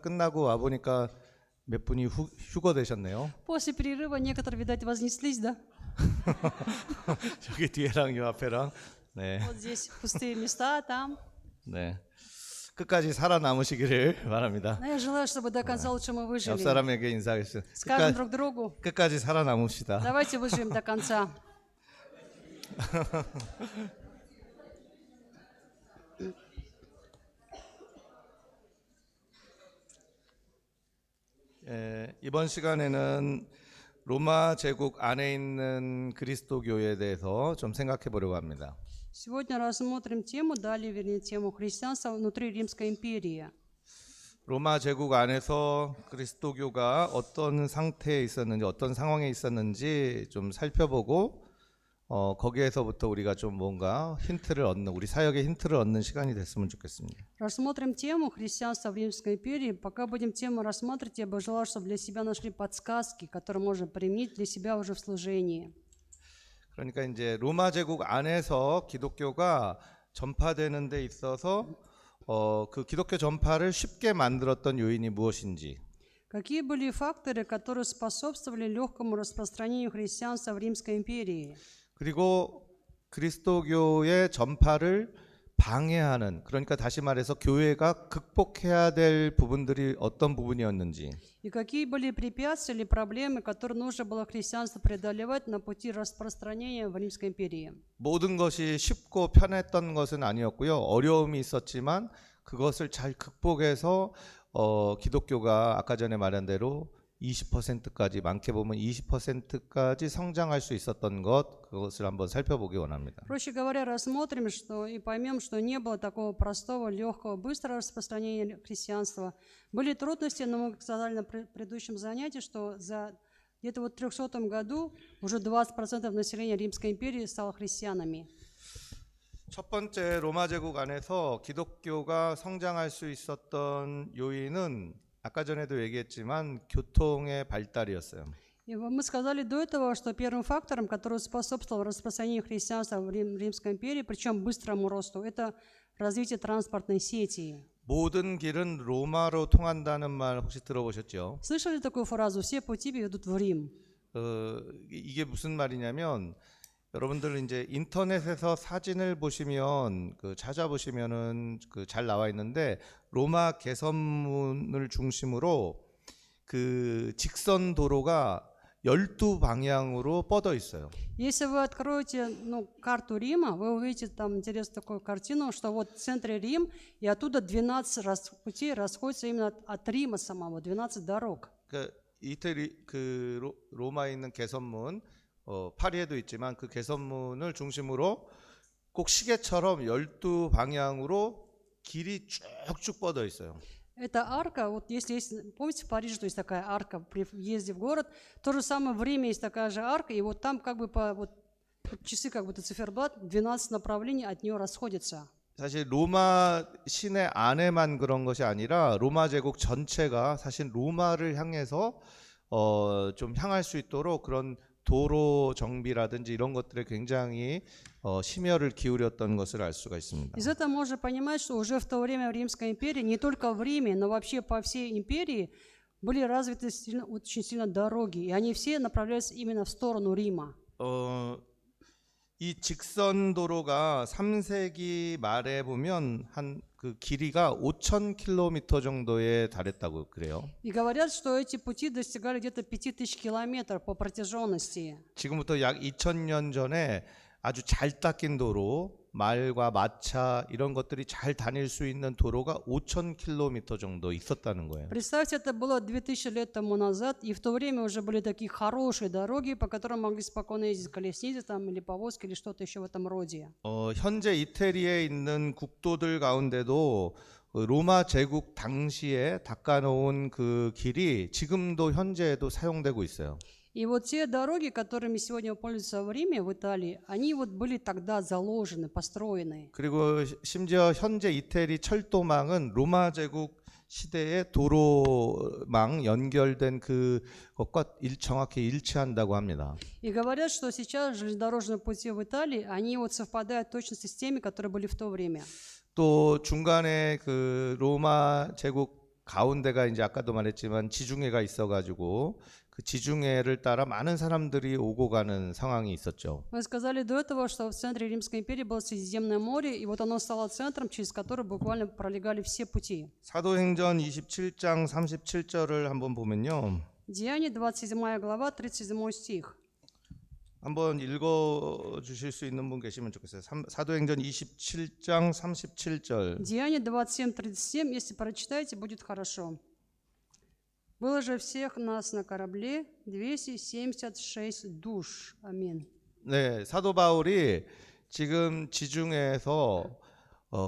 끝나고 와 보니까 몇 분이 휴거 되셨네요. После перерыва некоторые, видать, вознеслись, да? 저기 뒤에랑 요 앞에랑. 네, Вот здесь пустые места, там. 네. 끝까지 살아남으시기를 바랍니다. Но я желаю, чтобы до конца лучше мы 옆 выжили. 사람에게 인사하겠습니다. Скажем друг другу, 끝까지 살아남읍시다. давайте выживем до конца. 이번 시간에는 로마 제국 안에 있는 그리스도교에 대해서 좀 생각해 보려고 합니다. Сегодня рассмотрим тему, далее, вернее, тему христианства внутри Римской империи. 로마 제국 안에서 그리스도교가 어떤 상태에 있었는지, 어떤 상황에 있었는지 좀 살펴보고 거기에서부터 우리가 좀 뭔가 힌트를 얻는, 우리 사역의 힌트를 얻는 시간이 됐으면 좋겠습니다. Рассмотрим тему христианства в Римской империи. Пока будем тему рассматривать, я бы желал, чтобы для себя нашли подсказки, которые можно применить для себя уже в служении. 그러니까 이제 로마 제국 안에서 기독교가 전파되는 데 있어서 그 기독교 전파를 쉽게 만들었던 요인이 무엇인지, Какие были факторы, которые способствовали легкому распространению христианства в Римской империи? 그리고 그리스도교의 전파를 방해하는, 그러니까 다시 말해서 교회가 극복해야 될 부분들이 어떤 부분이었는지, И какие были препятствия или проблемы, которые нужно было христианству преодолевать на пути распространения в Римской империи? 모든 것이 쉽고 편했던 것은 아니었고요. 어려움이 있었지만 그것을 잘 극복해서 기독교가 아까 전에 말한 대로 20%까지, 많게 보면 20%까지 성장할 수 있었던 것, 그것을 한번 살펴보기 원합니다. Проще говоря, рассмотрим, что и поймем, что не было такого простого, легкого, быстрого распространения христианства. Были трудности, но мы сказали на предыдущем занятии, что за где-то вот 300 году уже 20% населения Римской империи стало христианами. 첫 번째, 로마 제국 안에서 기독교가 성장할 수 있었던 요인은 아까 전에도 얘기했지만 교통의 발달이었어요. И мы сказали до этого, что первым фактором, который способствовал распространению христианства в Римской империи, причем быстрому росту, это развитие транспортной сети. 모든 길은 로마로 통한다는 말 혹시 들어보셨죠? Слышали такую фразу «все пути ведут в Рим»? 이게 무슨 말이냐면, 여러분들 이제 인터넷에서 사진을 보시면 찾아보시면은 잘 나와 있는데, 로마 개선문을 중심으로 그 직선 도로가 12방향으로 뻗어 있어요. Если вы откроете карту Рима, вы увидите там интересную такую картину, что вот в центре Рим, и оттуда 12 путей расходятся именно от Рима самого, 12 дорог. 이태리 로마에 있는 개선문, 파리에도 있지만 그 개선문을 중심으로 꼭 시계처럼 12방향으로 길이 쭉쭉 뻗어 있어요. Эта арка, вот если есть, помните, в Париже, то есть такая арка при въезде в город, то же самое в Риме есть такая же арка, и вот там как бы часы, как будто циферблат, 12 направлений от нее расходятся. 사실 로마 시내 안에만 그런 것이 아니라 로마 제국 전체가 사실 로마를 향해서 좀 향할 수 있도록 그런 도로 정비라든지 이런 것들에 굉장히 심혈을 기울였던 것을 알 수가 있습니다. Из этого можно понимать, что уже в то время в Римской империи, не только в Риме, но вообще по всей империи были развиты очень сильно дороги, и они все направлялись именно в сторону Рима. 이 직선 도로가 3세기 말에 보면 한 그 길이가 5,000km 정도에 달했다고 그래요. И говорят, что эти пути достигали где-то 5000 километров по протяженности. 지금부터 약 2000년 전에 아주 잘 닦인 도로, 말과 마차 이런 것들이 잘 다닐 수 있는 도로가 5,000km 정도 있었다는 거예요. Представьте, это было 2000 лет тому назад, и в то время уже были такие хорошие дороги, по которым могли спокойно ездить колесницы там, или повозки, или что-то еще в этом роде. 현재 이태리에 있는 국도들 가운데도 로마 제국 당시에 닦아놓은 그 길이 지금도 현재에도 사용되고 있어요. И вот те дороги, которыми сегодня пользуются в Риме, в Италии, они вот были тогда заложены, построены. 그리고 심지어 현재 이태리 철도망은 로마 제국 시대의 도로망 연결된 그것과 정확히 일치한다고 합니다. И говорят, что сейчас железнодорожные пути в Италии, они вот совпадают точно с теми, которые были в то время. 또 중간에 그 로마 제국 가운데가 이제 아까도 말했지만 지중해가 있어가지고 그 지중해를 따라 많은 사람들이 오고 가는 상황이 있었죠. Мы сказали до этого, что в центре Римской империи было Средиземное море, и вот оно стало центром, через который буквально пролегали все пути. 사도행전 27장 37절을 한번 보면요. Деяние, 27 глава, 37 стих. 한번 읽어 주실 수 있는 분 계시면 좋겠어요. 사도행전 27장 37절. Деяние 27:37, если прочитаете, будет хорошо. Было же всех нас на корабле 276 душ. Аминь. 네, 사도 바울이 지금 지중해에서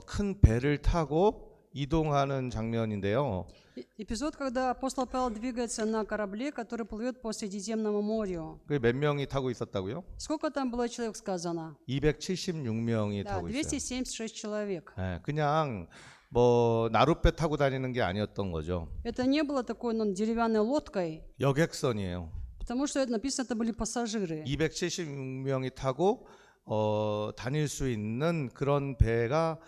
큰 배를 타고 이동하는 장면인데요. Эпизод, когда апостол Павел двигается на корабле, который плывет по Средиземному морю. 그게 몇 명이 타고 있었다고요? Сколько там было человек сказано? 276명이 Да, 타고 있어요. 276 человек. 네, 그냥 뭐 나룻배 타고 다니는 게 아니었던 거죠. Это не было такой, деревянной лодкой, 여객선이에요. потому что это написано, это были пассажиры. 276명이 타고 다닐 수 있는 그런 배가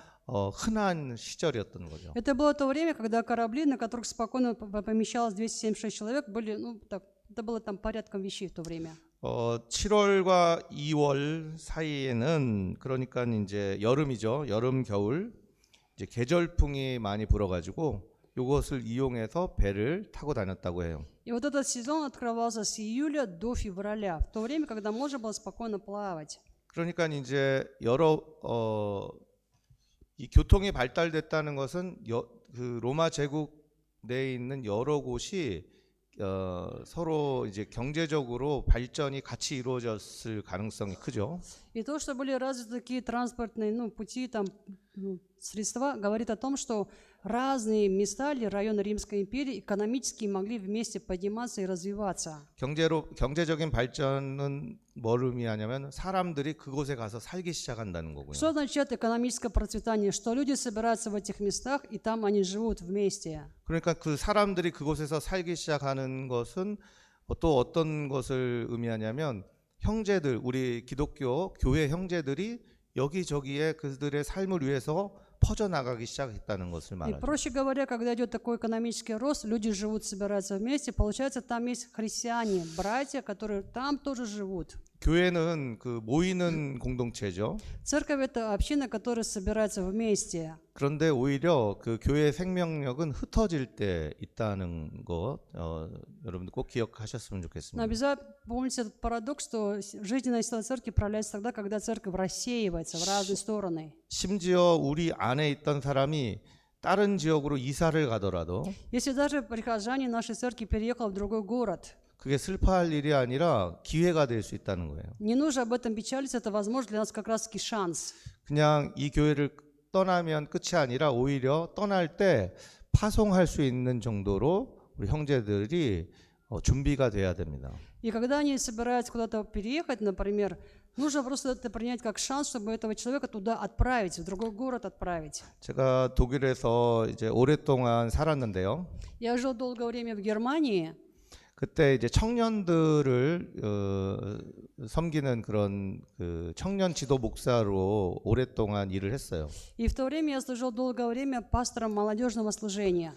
흔한 시절이었던 거죠. Это было то время, когда корабли, на которых спокойно помещалось 276 человек, были, это было там порядком вещей в то время. 7월과 2월 사이에는 그러니까 이제 여름이죠. 여름 겨울 이제 계절풍이 많이 불어가지고 이것을 이용해서 배를 타고 다녔다고 해요. И вот этот сезон открывался с июля до февраля, в то время, когда можно было спокойно плавать. 그러니까 이제 여러 이 교통이 발달됐다는 것은 그 로마 제국 내에 있는 여러 곳이 서로 이제 경제적으로 발전이 같이 이루어졌을 가능성이 크죠. И то, что были развиты такие транспортные пути, там, средства, говорит о том, что разные места или районы Римской империи экономически могли вместе подниматься и развиваться. 경제적인 발전은 뭘 의미하냐면 사람들이 그곳에 가서 살기 시작한다는 거고요. Что означает экономическое процветание? Что люди собираются в этих местах, и там они живут вместе. 그러니까 그 사람들이 그곳에서 살기 시작하는 것은 또 어떤 것을 의미하냐면 형제들, 우리 기독교 교회 형제들이 여기저기에 그들의 삶을 위해서 퍼져나가기 시작했다는 것을 И, 말하죠. проще говоря, когда идет такой экономический рост, люди живут, собираются вместе, получается, там есть христиане, братья, которые там тоже живут. 교회는 그 모이는 공동체죠. Церковь — это община, которая собирается вместе. 그런데 오히려 그 교회의 생명력은 흩어질 때 있다는 것 여러분들 꼭 기억하셨으면 Но 좋겠습니다. обязательно помните этот парадокс, что жизненная сила церкви проявляется тогда, когда церковь рассеивается в разные стороны. 심지어 우리 안에 있던 사람이 다른 지역으로 이사를 가더라도 Если даже прихожанин нашей церкви переехал в другой город, 그게 슬퍼할 일이 아니라 기회가 될 수 있다는 거예요. не нужно об этом печалиться, это, возможно, для нас как раз-таки шанс. 그냥 이 교회를 떠나면 끝이 아니라 오히려 떠날 때 파송할 수 있는 정도로 우리 형제들이 준비가 돼야 됩니다. И когда они собираются куда-то переехать, например, нужно просто это принять как шанс, чтобы этого человека туда отправить, в другой город отправить. 제가 독일에서 이제 오랫동안 살았는데요. Я жил долгое время в Германии, 그때 이제 청년들을 섬기는 그런 그 청년 지도 목사로 오랫동안 일을 했어요. и в то время я служил долгое время пастором молодежного служения.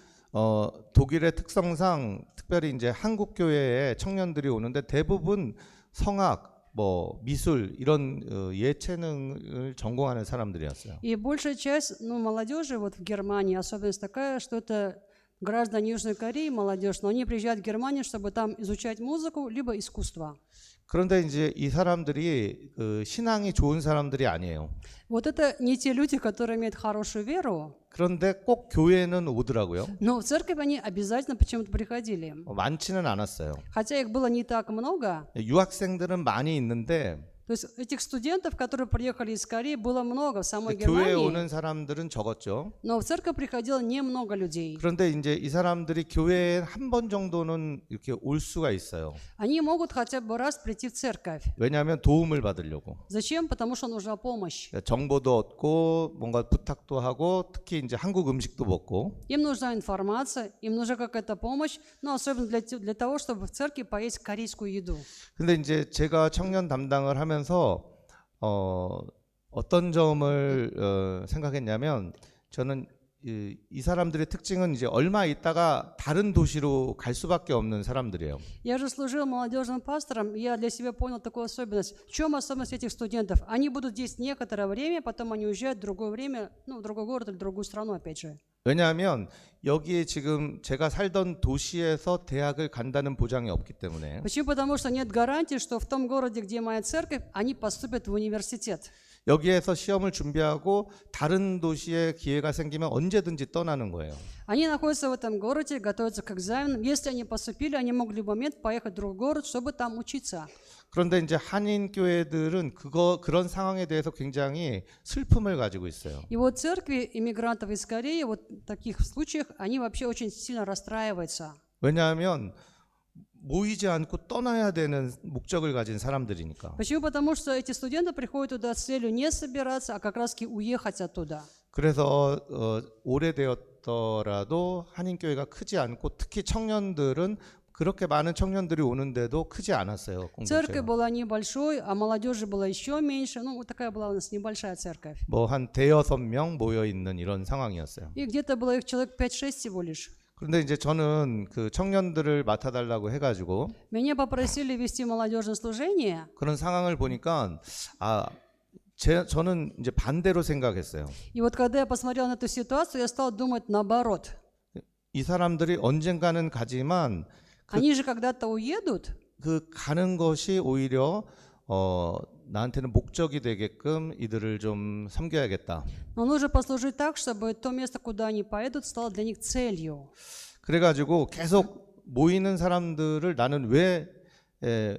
독일의 특성상 특별히 이제 한국 교회에 청년들이 오는데 대부분 성악, 뭐 미술 이런 예체능을 전공하는 사람들이었어요. И большая часть молодежи вот в Германии, особенность такая, что это граждане Южной Кореи, молодежь, но они приезжают в Германию, чтобы там изучать музыку, либо искусство. 그런데 이제 이 사람들이 신앙이 좋은 사람들이 아니에요. Вот это не те люди, которые имеют хорошую веру, 그런데 꼭 교회는 오더라고요. но в церковь они обязательно почему-то приходили. 많지는 않았어요. Хотя их было не так много, 유학생들은 많이 있는데 то есть этих студентов, которые приехали из Кореи, было много в самой 교회에 Германии, 오는 사람들은 적었죠. но в церковь приходило немного людей. 그런데 이제 이 사람들이 교회에 한 번 정도는 이렇게 올 수가 있어요. Они могут хотя бы раз прийти в церковь. 왜냐하면 도움을 받으려고. Зачем? Потому что нужна помощь. 정보도 얻고 뭔가 부탁도 하고 특히 이제 한국 음식도 먹고. Им нужна информация, им нужна какая-то помощь, но особенно для того, чтобы в церкви поесть корейскую еду. 근데 이제 제가 청년 담당을 하면서 어떤 점을 생각했냐면 저는 이 사람들의 특징은 이제 얼마 있다가 다른 도시로 갈 수밖에 없는 사람들이에요. Я же служил молодежным пастором, и я для себя понял такую особенность. В чем особенность этих студентов? Они будут здесь некоторое время, потом они уезжают в другое время, ну, в другой город или в другую страну, опять же. 왜냐하면 여기에 지금 제가 살던 도시에서 대학을 간다는 보장이 없기 때문에. Почему? Потому что нет гарантии, что в том городе, где моя церковь, они поступят в университет. 여기에서 시험을 준비하고 다른 도시에 기회가 생기면 언제든지 떠나는 거예요. Они находятся в этом городе, готовятся к экзаменам. Если они поступили, они могут в любой момент поехать в другой город, чтобы там учиться. 그런데 이제 한인 교회들은 그런 상황에 대해서 굉장히 슬픔을 가지고 있어요. И вот церкви иммигрантов из Кореи, вот в таких случаях, они вообще очень сильно расстраиваются. 왜냐하면 모이지 않고 떠나야 되는 목적을 가진 사람들이니까. Почему? Потому что эти студенты приходят туда с целью не собираться, а как раз-таки уехать оттуда. 그래서 오래되었더라도 한인 교회가 크지 않고 특히 청년들은 그렇게 많은 청년들이 오는데도 크지 않았어요. Церковь 공동체가. была небольшой, а молодежи было еще меньше. Ну, вот такая была у нас небольшая церковь. 뭐한 대여섯 명 모여 있는 이런 상황이었어요. И где-то было их человек 5-6 всего лишь. 그런데 이제 저는 그 청년들을 맡아달라고 해가지고 Меня попросили вести молодежное служение. 그런 상황을 보니까 저는 이제 반대로 생각했어요. И вот когда я посмотрел на эту ситуацию, я стал думать наоборот. 이 사람들이 언젠가는 가지만 Они же когда-то уедут, 그 가는 것이 오히려 나한테는 목적이 되게끔 이들을 좀 섬겨야겠다. но нужно послужить так, чтобы то место, куда они поедут, стало для них целью. 그래가지고 계속 모이는 사람들을 나는 왜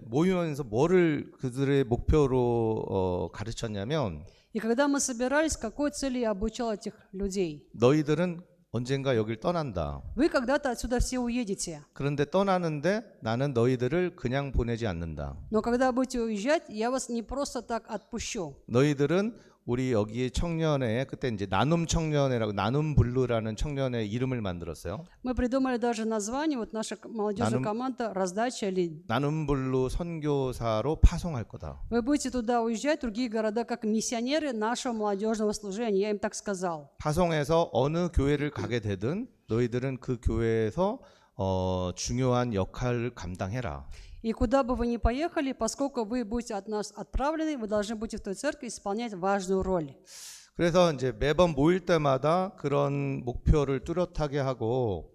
모이면서 뭐를 그들의 목표로 가르쳤냐면 И когда мы собирались, какой цели я обучал этих людей? 너희들은 언젠가 여길 떠난다. Вы когда-то отсюда все уедете. 그런데 떠나는데 나는 너희들을 그냥 보내지 않는다. Но когда будете уезжать, я вас не просто так отпущу. 너희들은 우리 여기 청년회 그때 이제 나눔 청년회라고 나눔 블루라는 청년회 이름을 만들었어요. Мы придумали даже название, вот наша молодежная команда «Раздача» или 나눔 블루 선교사로 파송할 거다. вы будете туда уезжать, в другие города, как миссионеры нашего молодежного служения. Я им так сказал. 파송해서 어느 교회를 가게 되든 너희들은 그 교회에서 중요한 역할을 감당해라. И куда бы вы ни поехали, поскольку вы будете от нас отправлены, вы должны будете в той церкви исполнять важную роль. 그래서 이제 매번 모일 때마다 그런 목표를 뚜렷하게 하고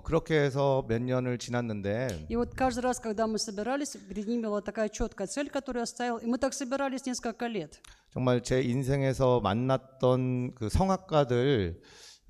그렇게 해서 몇 년을 지났는데 И вот каждый раз, когда мы собирались, перед ними была такая четкая цель, которую я ставил, и мы так собирались несколько лет. 정말 제 인생에서 만났던 그 성악가들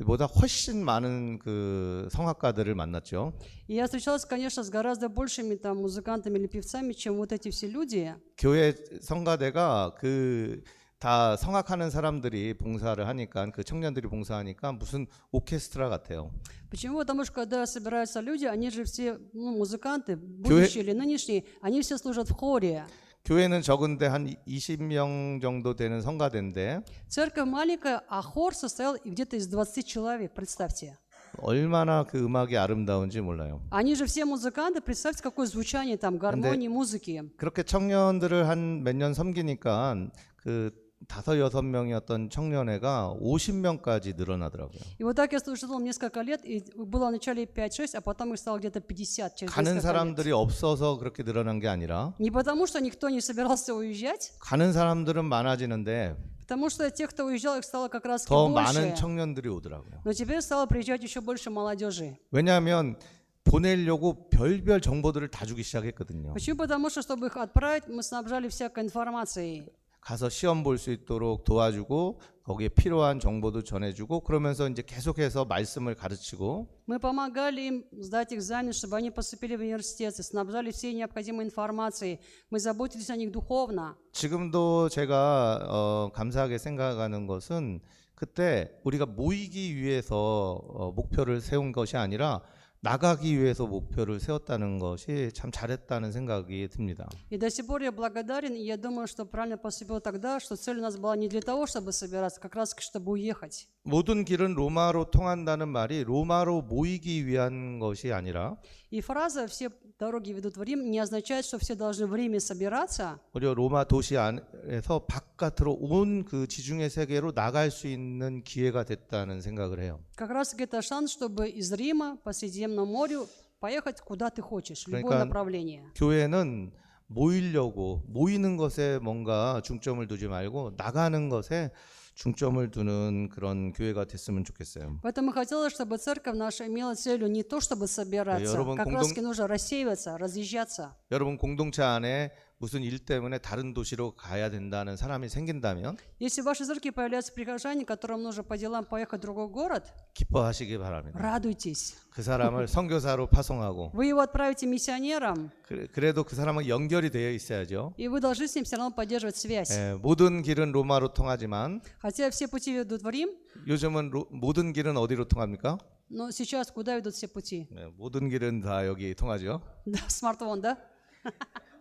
보다 훨씬 많은 그 성악가들을 만났죠. И я встречалась, конечно, с гораздо большими там музыкантами или певцами, чем вот эти все люди. 교회 성가대가 그 다 성악하는 사람들이 봉사를 하니까 그 청년들이 봉사하니까 무슨 오케스트라 같아요. Почему? Потому что когда собираются люди, они же все музыканты, будущие или нынешние, они все служат в хоре. 교회는 적은데 한 20명 정도 되는 성가대인데 Церковь маленькая, а хор состоял где-то из 20 человек, представьте. 얼마나 그 음악이 아름다운지 몰라요. Они же все музыканты, представьте, какое звучание там, гармонии, музыки. 그렇게 청년들을 한 몇 년 섬기니까 그 5-6명이었던 청년회가 50명까지 늘어나더라고요. И вот так я служил несколько лет, и было вначале 5-6, а потом их стало где-то 50 через 가는 несколько лет. 사람들이 없어서 그렇게 늘어난 게 아니라 Не потому, что никто не собирался уезжать, 가는 사람들은 많아지는데 потому что тех, кто уезжал, их стало как раз 더 больше. 많은 청년들이 오더라고요. Но теперь стало приезжать еще больше молодежи. 왜냐하면 보내려고 별별 정보들을 다 주기 시작했거든요. Почему? Потому что, чтобы их отправить, мы снабжали всякой информацией. 가서 시험 볼 수 있도록 도와주고 거기에 필요한 정보도 전해주고 그러면서 이제 계속해서 말씀을 가르치고 Мы помогали им сдать экзамен, чтобы они поступили в университет, снабжали всей необходимой информацией. Мы заботились о них духовно. 지금도 제가 감사하게 생각하는 것은 그때 우리가 모이기 위해서 목표를 세운 것이 아니라 나가기 위해서 목표를 세웠다는 것이 참 잘했다는 생각이 듭니다. И до сих пор я благодарен, и я думаю, что правильно поступил тогда, что цель у нас была не для того, чтобы собираться, как раз чтобы уехать. 모든 길은 로마로 통한다는 말이 로마로 모이기 위한 것이 아니라 И фраза «все дороги ведут в Рим» не означает, что все должны в Риме собираться, 오히려 로마 до시 안에서 바깥으로 온 그 지중해 세계로 나갈 수 있는 기회가 됐다는 생각을 해요. как раз таки это шанс, чтобы из Рима по Средиземному морю поехать куда ты хочешь, в любое 그러니까 направление. 교회는 모이려고 모이는 것에 뭔가 중점을 두지 말고 나가는 것에 중점을 두는 그런 교회가 됐으면 좋겠어요. Поэтому хотелось, чтобы церковь наша имела целью не то, чтобы собираться, 여러분 как раз таки нужно рассеиваться, разъезжаться. 여러분 공동체 안에 무슨 일 때문에 다른 도시로 가야 된다는 사람이 생긴다면 Если в вашей церкви появляются прихожане, которым нужно по делам поехать в другой город, 기뻐하시기 바랍니다. радуйтесь. 그 사람을 선교사로 파송하고 Вы его отправите миссионером, 그래도 그 사람은 연결이 되어 있어야죠. и вы должны с ним все равно поддерживать связь. 모든 길은 로마로 통하지만 Хотя все пути ведут в Рим, 요즘은 모든 길은 어디로 통합니까? но сейчас куда ведут все пути? 모든 길은 다 여기 통하죠. Да, смартфон, да?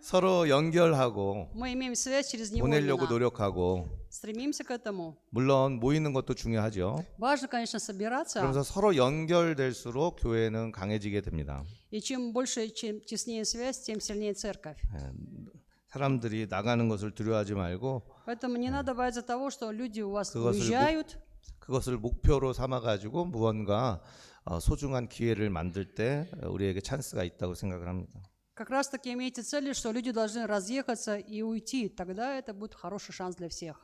서로 연결하고 Мы имеем связь через него. 보내려고 именно. 노력하고 Стремимся к этому. 물론 모이는 것도 중요하죠. Важно, конечно, собираться. 그러면서 서로 연결될수록 교회는 강해지게 됩니다. И чем больше, чем теснее связь, тем сильнее церковь. 사람들이 나가는 것을 두려워하지 말고 Поэтому не надо бояться того, что люди у вас 그것을 уезжают. 그것을 목표로 삼아 가지고 무언가 소중한 기회를 만들 때 우리에게 찬스가 있다고 생각을 합니다. Как раз таки имейте целью, что люди должны разъехаться и уйти. Тогда это будет хороший шанс для всех.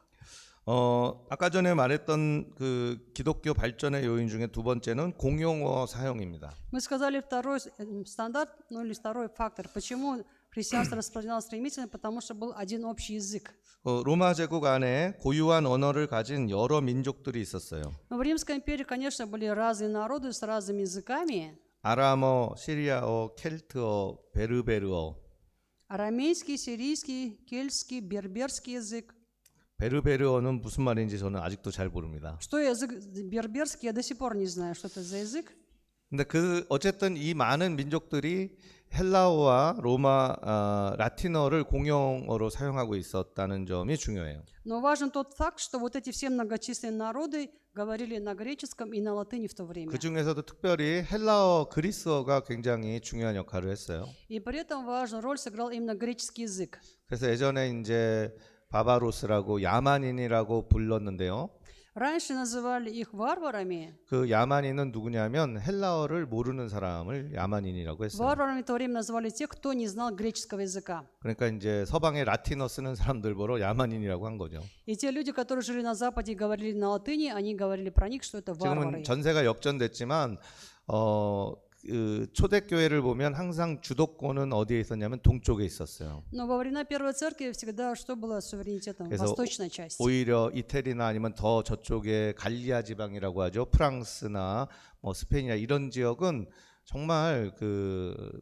아까 전에 말했던 그 기독교 발전의 요인 중에 두 번째는 공용어 사용입니다. Мы сказали второй стандарт, ну или второй фактор. Почему христианство распространялось стремительно? Потому что был один общий язык. 로마 제국 안에 고유한 언어를 가진 여러 민족들이 있었어요. Но в Римской империи, конечно, были разные народы с разными языками. 아람어, 시리아어, 켈트어, 베르베르어. Арамейский, сирийский, кельтский, берберский язык. 베르베르어는 무슨 말인지 저는 아직도 잘 모릅니다. Что язык берберский, я до сих пор не знаю, что это за язык. 근데 어쨌든 이 많은 민족들이 헬라어와 로마 라틴어를 공용어로 사용하고 있었다는 점이 중요해요. Но важен тот факт, что вот эти все многочисленные народы говорили на греческом и на латыни в то время. 그 중에서도 특별히 헬라어, 그리스어가 굉장히 중요한 역할을 했어요. И при этом важную роль сыграл именно греческий язык. 그래서 예전에 이제 바바로스라고 야만인이라고 불렀는데요. Раньше называли их варварами. 그 야만인은 누구냐면 헬라어를 모르는 사람을 야만인이라고 했어요. Варварами в то время называли тех, кто не знал греческого языка. 그러니까 이제 서방에 라틴어 쓰는 사람들 보러 야만인이라고 한 거죠. И те люди, которые жили на Западе и говорили на латыни, они говорили про них, что это 지금은 варвары. 전세가 역전됐지만 그 초대교회를 보면 항상 주도권은 어디에 있었냐면 동쪽에 있었어요. Но во времена Первой Церкви всегда что было суверенитетом? 그래서 Восточная часть. 오히려 이태리나 아니면 더 저쪽에 갈리아 지방이라고 하죠. 프랑스나 뭐 스페인이나 이런 지역은 정말 그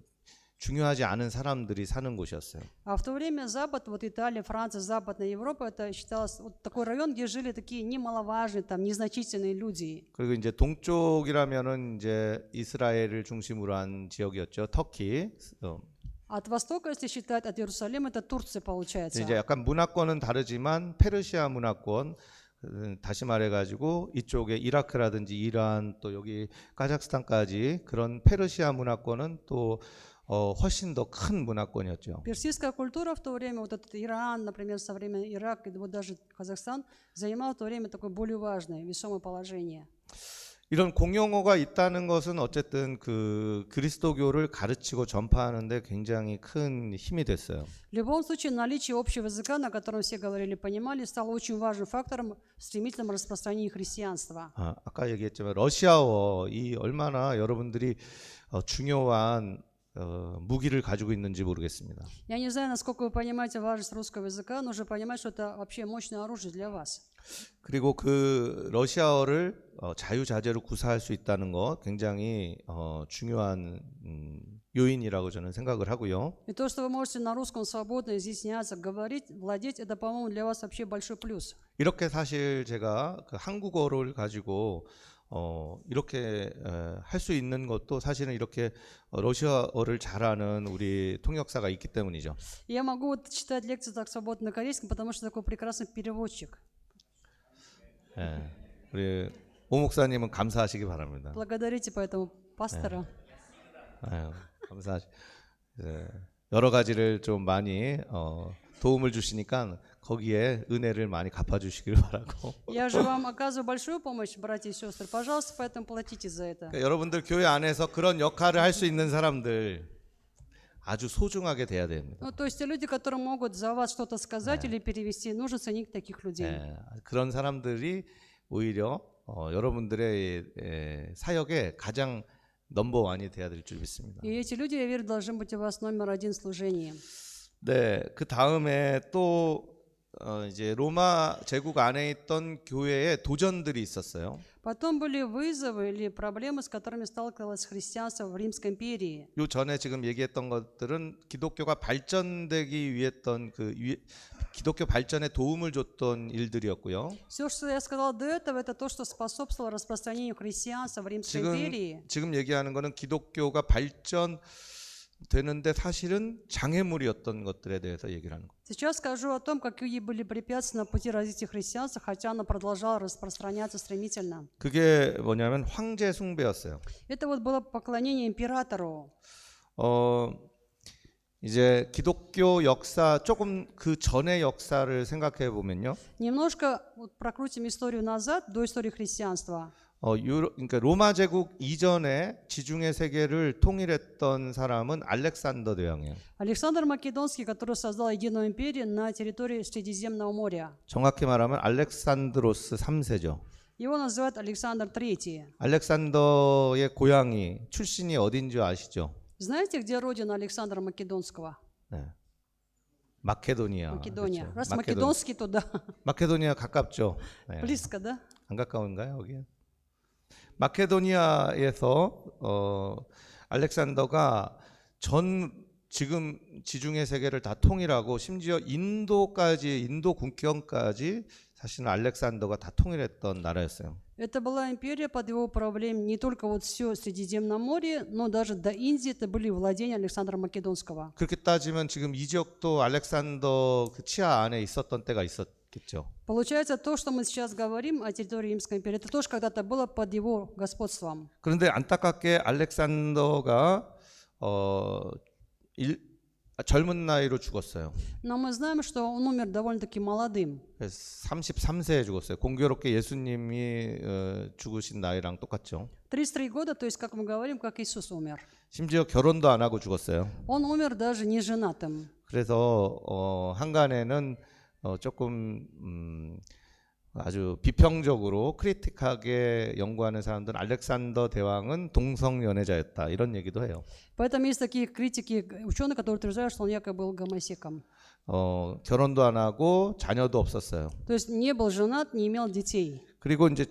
중요하지 않은 사람들이 사는 곳이었어요. А в то время Запад, вот Италия, Франция, Западная Европа, это считалось вот такой район, где жили такие немаловажные, там, незначительные люди. 그리고 이제 동쪽이라면은 이제 이스라엘을 중심으로 한 지역이었죠. 터키. От востока, если считать, от Иерусалима, это Турция получается. 이제 약간 문화권은 다르지만 페르시아 문화권 다시 말해가지고 이쪽에 이라크라든지 이란 또 여기 카자흐스탄까지 그런 페르시아 문화권은 또 훨씬 더 큰 문화권이었죠. Персидская культура в то время, вот этот Иран, например, современный Ирак, и вот даже Казахстан, занимал в то время такое более важное, весомое положение. 이런 공용어가 있다는 것은 어쨌든 그 그리스도교를 가르치고 전파하는데 굉장히 큰 힘이 됐어요. В любом случае, наличие общего языка, на котором все говорили, понимали, стало очень важным фактором в стремительном распространении христианства. 아까 얘기했지만 러시아어 이 얼마나 여러분들이 중요한 무기를 가지고 있는지 모르겠습니다. Я не знаю, насколько вы понимаете важность русского языка, но уже понимать, что это вообще мощное оружие для вас. 그리고 그 러시아어를 자유자재로 구사할 수 있다는 것 굉장히 중요한 요인이라고 저는 생각을 하고요. И то, что вы можете на русском свободно изъясняться, говорить, владеть, это, по-моему, для вас вообще большой плюс. 이렇게 사실 제가 그 한국어를 가지고 이렇게 할 수 있는 것도 사실은 이렇게 러시아어를 잘하는 우리 통역사가 있기 때문이죠. Я могу вот читать лекции так свободно на корейском, потому что такой прекрасный переводчик. 예, 우리 오 목사님은 감사하시기 바랍니다. Благодарите поэтому пастора. 아유, 여러 가지를 좀 많이 도움을 주시니까 거기에 은혜를 많이 갚아주시길 바라고. Я же вам оказываю большую помощь, братья и сестры. Пожалуйста, поэтому платите за это. 그러니까 여러분들 교회 안에서 그런 역할을 할 수 있는 사람들 아주 소중하게 돼야 됩니다. Ну, то есть те люди, которые могут за вас что-то сказать или перевести, нужно ценить таких людей. 예, 그런 사람들이 오히려 여러분들의 사역에 가장 넘버원이 돼야 될 줄 믿습니다. И эти люди, я верю, должны быть у вас номер один в служении. 네, 그 다음에 또 이제 로마 제국 안에 있던 교회에 도전들이 있었어요. Потом были вызовы или проблемы, с которыми сталкивалось христианство в Римской империи. 요 전에 지금 얘기했던 것들은 기독교가 발전되기 위했던 기독교 발전에 도움을 줬던 일들이었고요. Все, что я сказала до этого, это то, что способствовало распространению христианства в Римской империи. 지금 얘기하는 거는 기독교가 발전되는데 사실은 장애물이었던 것들에 대해서 얘기를 하는 거예요. Сейчас скажу о том, какие были препятствия на пути развития христианства, хотя оно продолжало распространяться стремительно. 그게 뭐냐면 황제 숭배였어요. Это вот было поклонение императору. 이제 기독교 역사 조금 그 전의 역사를 생각해 보면요. Немножко вот прокрутим историю назад, до истории христианства. 그러니까 로마 제국 이전에 지중해 세계를 통일했던 사람은 알렉산더 대왕이에요. Александр Македонский, который создал единую империю на территории Средиземного моря. 정확히 말하면 알렉산드로스 3세죠. Его называют Александр III. 알렉산더의 고향이 출신이 어딘지 아시죠? Знаете, где родина Александра Македонского? 네. 마케도니아. Македония. 그렇죠. Раз македонский, то да. 마케도니아 가깝죠. 네. Близко, да? 안 가까운가요, 여기? 마케도니아에서 알렉산더가 지금 지중해 세계를 다 통일하고 심지어 인도 국경까지 사실은 알렉산더가 다 통일했던 나라였어요. Это была империя под его управлением, не только вот все Средиземноморье, но даже до Индии это были владения Александра Македонского. 그렇게 따지면 지금 이 지역도 알렉산더 그 치하 안에 있었던 때가 있었겠죠. Получается, то, что мы сейчас говорим о территории Римской империи, это тоже когда-то было под его господством. 그런데 안타깝게 알렉산더가 젊은 나이로 죽었어요. Но мы знаем, что он умер довольно-таки молодым. 33세에 죽었어요. 공교롭게 예수님이 죽으신 나이랑 똑같죠. 33 года, то есть, как мы говорим, как Иисус умер. 심지어 결혼도 안 하고 죽었어요. Он умер даже не женатым. 그래서 한간에는 조금 아주 비평적으로 크리틱하게 연구하는 사람들은 알렉산더 대왕은 동성연애자였다 이런 얘기도 해요. Поэтому есть такие критики, ученые, которые утверждают, что он якобы был гомосеком. 결혼도 안 하고 자녀도 없었어요. То есть не был женат, не имел детей. 그리고 이제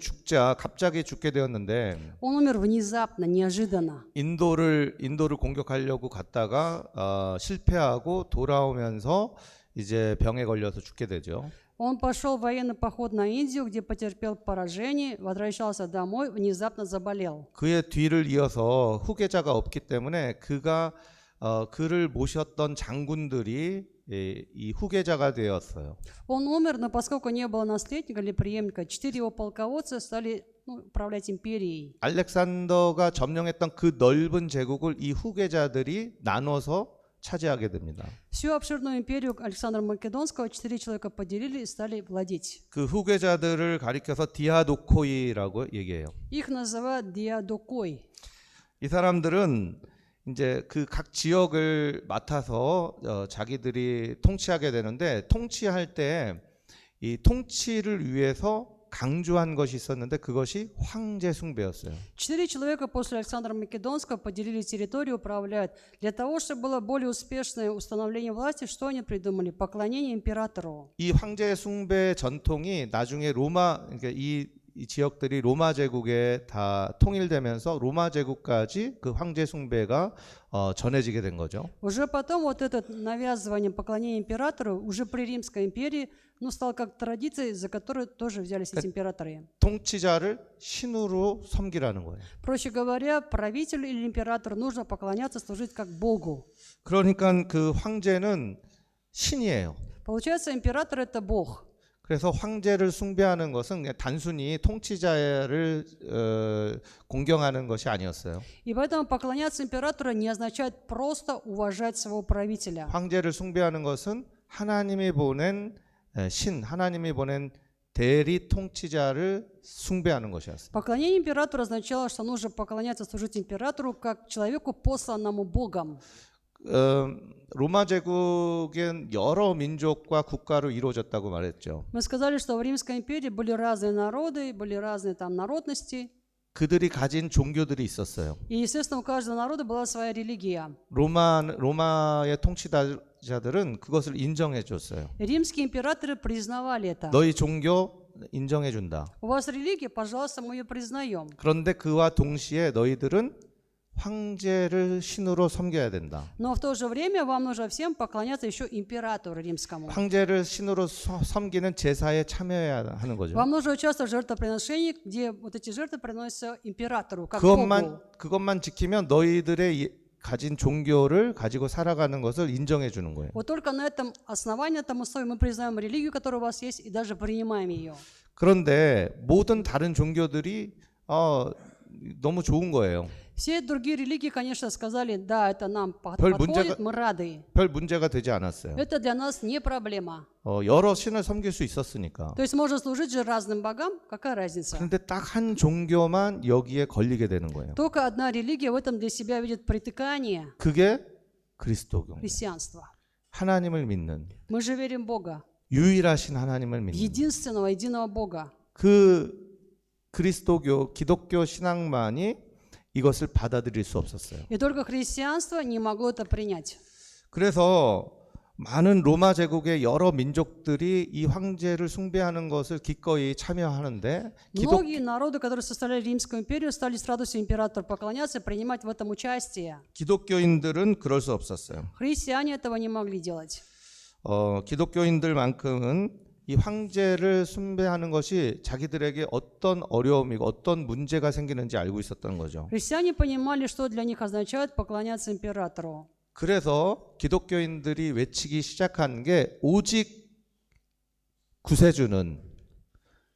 갑자기 죽게 되었는데 Он умер внезапно, неожиданно. 인도를 공격하려고 갔다가 실패하고 돌아오면서 이제 병에 걸려서 죽게 되죠. Он пошел в военный поход на Индию, где потерпел поражение, возвращался домой, внезапно заболел. 그의 뒤를 이어서 후계자가 없기 때문에 그를 모셨던 장군들이 이 후계자가 되었어요. Он умер, но поскольку не было наследника или преемника, 4 его полководца стали управлять империей. 알렉산더가 점령했던 그 넓은 제국을 이 후계자들이 나눠서 차지하게 됩니다. Всю обширную империю Александра Македонского 4 человека поделили и стали владеть. 그 후계자들을 가리켜서 디아도코이라고 얘기해요. Их называют диадокой. 이 사람들은 이제 그 각 지역을 맡아서 자기들이 통치하게 되는데 통치할 때 이 통치를 위해서 강조한 것이 있었는데 그것이 황제 숭배였어요. 4 человека после Александра Македонского поделили территорию, управляют. Для того, чтобы было более успешное установление власти, что они придумали? Поклонение императору. 이 황제 숭배 전통이 나중에 그러니까 이 이 지역들이 로마 제국에 다 통일되면서 로마 제국까지 그 황제 숭배가 전해지게 된 거죠. Уже потом вот это навязывание поклонения императору уже при Римской империи, ну, стало как традицией, за которую тоже взялись эти императоры. 통치자를 신으로 섬기라는 거예요. Проще говоря, правителю или императору нужно поклоняться, служить как Богу. 그러니까 그 황제는 신이에요. Получается, император — это Бог. 그래서 황제를 숭배하는 것은 그냥 단순히 통치자를 공경하는 것이 아니었어요. И поэтому поклоняться императору не означает просто уважать своего правителя. 황제를 숭배하는 것은 하나님이 보낸 신, 하나님이 보낸 대리 통치자를 숭배하는 것이었어요. Поклонение императору означало, что нужно поклоняться, служить императору как человеку, посланному Богом. 로마 제국은 여러 민족과 국가로 이루어졌다고 말했죠. Мы сказали, что в Римской империи были разные народы, были разные там народности. 그들이 가진 종교들이 있었어요. И, естественно, у каждого народа была своя религия. 로마의 통치자들은 그것을 인정해 줬어요. Римские императоры признавали это. 너희 종교 인정해 준다. У вас религия, пожалуйста, мы ее признаем. 그런데 그와 동시에 너희들은 황제를 신으로 섬겨야 된다. Но в то же время вам нужно всем поклоняться еще императору римскому. 황제를 신으로 섬기는 제사에 참여해야 하는 거죠. Вам нужно участвовать в жертвоприношении, где вот эти жертвы приносятся императору, как Богу. 그것만 지키면 너희들의 가진 종교를 가지고 살아가는 것을 인정해 주는 거예요. Вот только на этом основании, на этом условии мы признаем религию, которая у вас есть, и даже принимаем ее. 그런데 모든 다른 종교들이 너무 좋은 거예요. Все другие религии, конечно, сказали, да, это нам 별 подходит, мы рады. 별 문제가 되지 않았어요. Это для нас не проблема. 여러 신을 섬길 수 있었으니까. То есть можно служить же разным богам, какая разница? 그런데 딱 한 종교만 여기에 걸리게 되는 거예요. Только одна религия в этом для себя видит притыкание, 그게 그리스도교. христианство. 하나님을 믿는 Мы же верим в Бога, 유일하신 하나님을 믿는 единственного, единого Бога. 그 그리스도교, 기독교 신앙만이 이것을 받아들일 수 없었어요. И только христианство не могло это принять. 그래서 많은 로마 제국의 여러 민족들이 이 황제를 숭배하는 것을 기꺼이 참여하는데 Многие народы, которые составляли Римскую империю, стали с радостью императору поклоняться и принимать в этом участие. 기독교인들은 그럴 수 없었어요. Христиане этого не могли делать. 기독교인들만큼은 이 황제를 숭배하는 것이 자기들에게 어떤 어려움이고 어떤 문제가 생기는지 알고 있었던 거죠. Христиане понимали, что для них означает поклоняться императору. 그래서 기독교인들이 외치기 시작한 게 오직 구세주는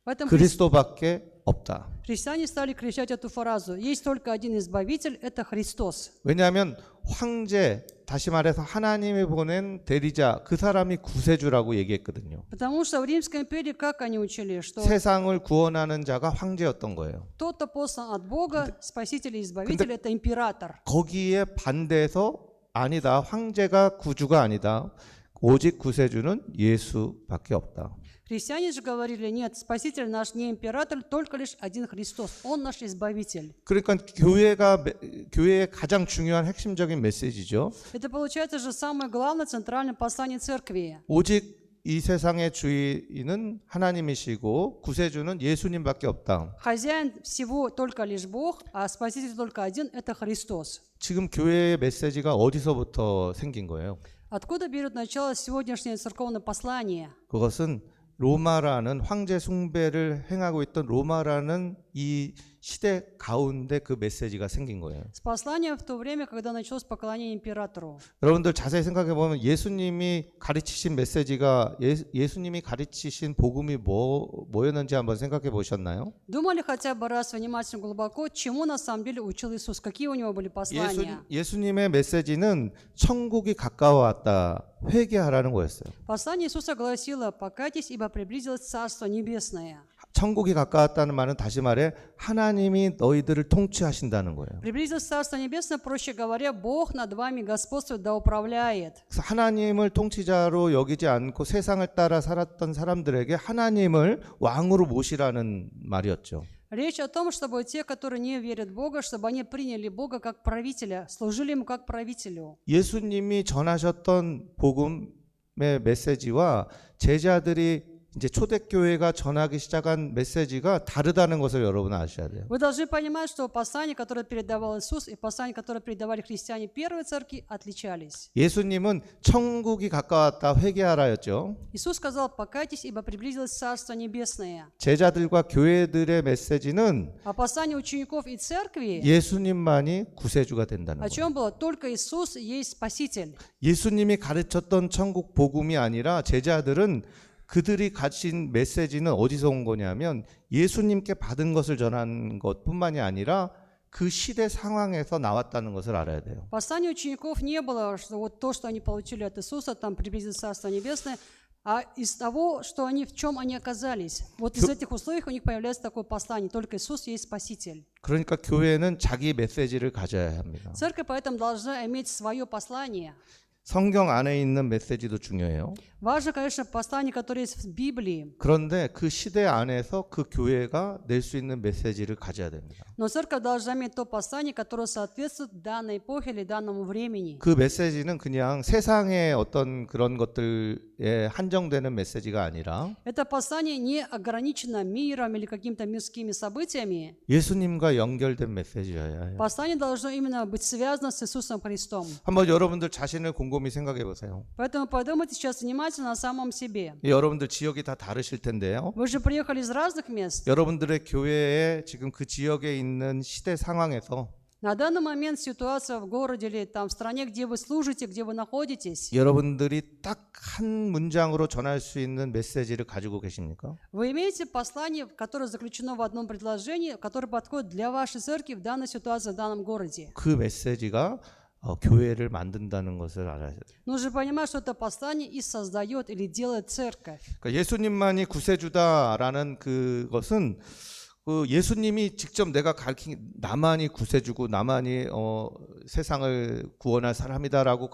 Поэтому 그리스도밖에 없다. христиане стали кричать эту фразу: есть только один избавитель, это Христос. 왜냐하면 황제, 다시 말해서 하나님이 보낸 대리자, 그 사람이 구세주라고 얘기했거든요. Потому что в Римской империи как они учили, что 세상을 구원하는 자가 황제였던 거예요. тот, кто послан от Бога, спаситель и избавитель, это император. 거기에 반대해서 아니다, 황제가 구주가 아니다, 오직 구세주는 예수밖에 없다. Христиане же говорили: нет, спаситель наш не император, только лишь один Христос, он наш избавитель. 그러니까 교회의 가장 중요한 핵심적인 메시지죠. Это получается же самое главное центральное послание церкви. 오직 이 세상의 주인은 하나님이시고 구세주는 예수님밖에 없다. Хозяин всего только лишь Бог, а спаситель только один, это Христос. 지금 교회의 메시지가 어디서부터 생긴 거예요? Откуда берет начало сегодняшнее церковное послание? 그것은 로마라는 황제 숭배를 행하고 있던 로마라는 이 시대 가운데 그 메시지가 생긴 거예요. С посланием в то время, когда началось поклонение императору. 여러분들 자세히 생각해 보면 예수님이 가르치신 메시지가 예수님이 가르치신 복음이 뭐였는지 한번 생각해 보셨나요? Думали хотя бы раз внимательно, глубоко, чему на самом деле учил Иисус? Какие у него были послания? 예수님의 메시지는 천국이 가까워왔다, 회개하라는 거였어요. Послание Иисуса гласило: покайтесь, ибо приблизилось Царство Небесное. 천국이 가까웠다는 말은 다시 말해 하나님이 너희들을 통치하신다는 거예요. Приблизилось Царство Небесное, проще говоря, Бог над вами господствует, да управляет. 그래서 하나님을 통치자로 여기지 않고 세상을 따라 살았던 사람들에게 하나님을 왕으로 모시라는 말이었죠. Речь о том, чтобы те, которые не верят в Бога, чтобы они приняли Бога как правителя, служили Ему как правителю. 예수님이 전하셨던 복음의 메시지와 제자들이 이제 초대교회가 전하기 시작한 메시지가 다르다는 것을 여러분 아셔야 돼요. Вы должны понимать, что послание, которое передавал Иисус, и послание, которое передавали христиане первой церкви, отличались. 예수님은 천국이 가까웠다 회개하라였죠. Иисус сказал: покайтесь, ибо приблизилось Царство Небесное. 제자들과 교회들의 메시지는 А послание учеников и церкви, 예수님만이 구세주가 된다는 о 거예요. чем было? Только Иисус есть Спаситель. 예수님이 가르쳤던 천국 복음이 아니라 제자들은 그들이 가진 메시지는 어디서 온 거냐면 예수님께 받은 것을 전한 것뿐만이 아니라 그 시대 상황에서 나왔다는 것을 알아야 돼요. Послание учеников не было, что вот то, что они получили от Иисуса, там приблизилось Царство Небесное, а из того, что они, в чем они оказались. Вот из этих условий у них появляется такое послание. Только Иисус есть Спаситель. 그러니까 교회는 자기 메시지를 가져야 합니다. Церковь поэтому должна иметь свое послание. 성경 안에 있는 메시지도 중요해요. Важно, конечно, послание, которое есть в Библии. 그런데 그 시대 안에서 그 교회가 낼 수 있는 메시지를 가져야 됩니다. Но церковь должна иметь то послание, которое соответствует данной эпохе или данному времени. 그 메시지는 그냥 세상의 어떤 그런 것들에 한정되는 메시지가 아니라 Это послание не ограничено миром или какими-то мирскими событиями. 예수님과 연결된 메시지여야 해요. Послание должно именно быть связано с Иисусом Христом. 한번 여러분들 자신을 곰곰이 생각해 보세요. Поэтому подумайте сейчас внимательно о самом себе. 여러분들 지역이 다 다르실 텐데요. Вы же приехали из разных мест. 여러분들의 교회에 지금 그 지역에 있는 시대 상황에서 На данный момент ситуация в городе или там в стране, где вы служите, где вы находитесь, 여러분들이 딱 한 문장으로 전할 수 있는 메시지를 가지고 계십니까? вы имеете послание, которое заключено в одном предложении, которое подходит для вашей церкви в данной ситуации, в данном городе. 그 메시지가 교회를 만든다는 것을 알아야 돼요. Нужно понимать, что это послание и создает или делает церковь. 그러니까 예수님만이 구세주다라는 그것은 그 예수님이 직접 내가 가르친 나만이 구세주고 나만이 세상을 구원할 사람이다라고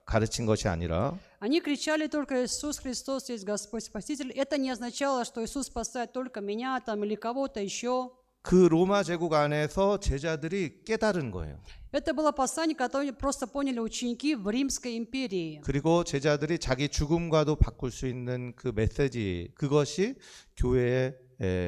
가르친 것이 아니라 Они кричали только: Иисус Христос есть Господь Спаситель. Это не означало, что Иисус спасает только меня там или кого-то еще. 그 로마 제국 안에서 제자들이 깨달은 거예요. Это было послание, которое просто поняли ученики в Римской империи. 그리고 제자들이 자기 죽음과도 바꿀 수 있는 그 메시지 그것이 교회에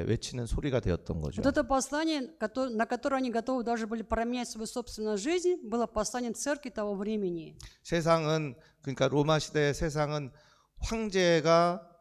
외치는 소리가 되었던 거죠. Вот это послание, на которое они готовы даже были променять свою собственную жизнь, было посланием церкви того времени. 세상은 그러니까 로마 시대의 세상은 황제가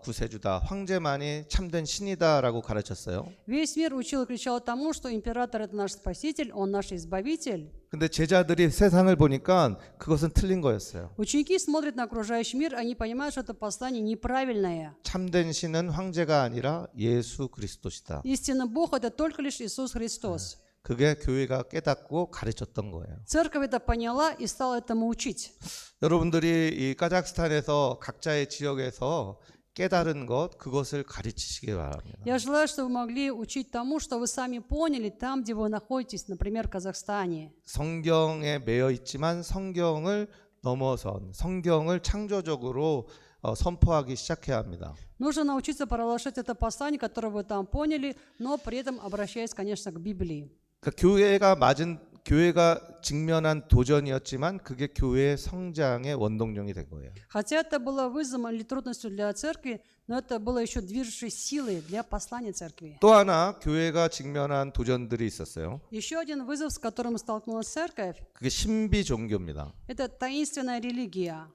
구세주다, 황제만이 참된 신이다라고 가르쳤어요. Весь мир учил и кричал тому, что император — это наш спаситель, он наш избавитель. 근데 제자들이 세상을 보니까 그것은 틀린 거였어요. Ученики смотрят на окружающий мир, они понимают, что это послание неправильное. 참된 신은 황제가 아니라 예수 그리스도시다. Истинный Бог — это только лишь Иисус Христос. 그게 교회가 깨닫고 가르쳤던 거예요. Церковь это поняла и стала этому учить. 여러분들이 이 카자흐스탄에서 각자의 지역에서 깨달은 것 그것을 가르치시기 바랍니다. Я желаю, чтобы вы могли учить тому, что вы сами поняли там, где вы находитесь, например, в Казахстане. 성경에 매여 있지만 성경을 넘어선 성경을 창조적으로 선포하기 시작해야 합니다. Нужно научиться провозглашать это послание, которое вы там поняли, но при этом обращаясь, конечно, к Библии. 그러니까 교회가 직면한 도전이었지만 그게 교회의 성장의 원동력이 된 거예요. Хотя это было вызовом или трудностью для церкви, но это было еще движущей силой для послания церкви. 또 하나 교회가 직면한 도전들이 있었어요. Еще один вызов, с которым столкнулась церковь, 그게 신비 종교입니다. это таинственная религия.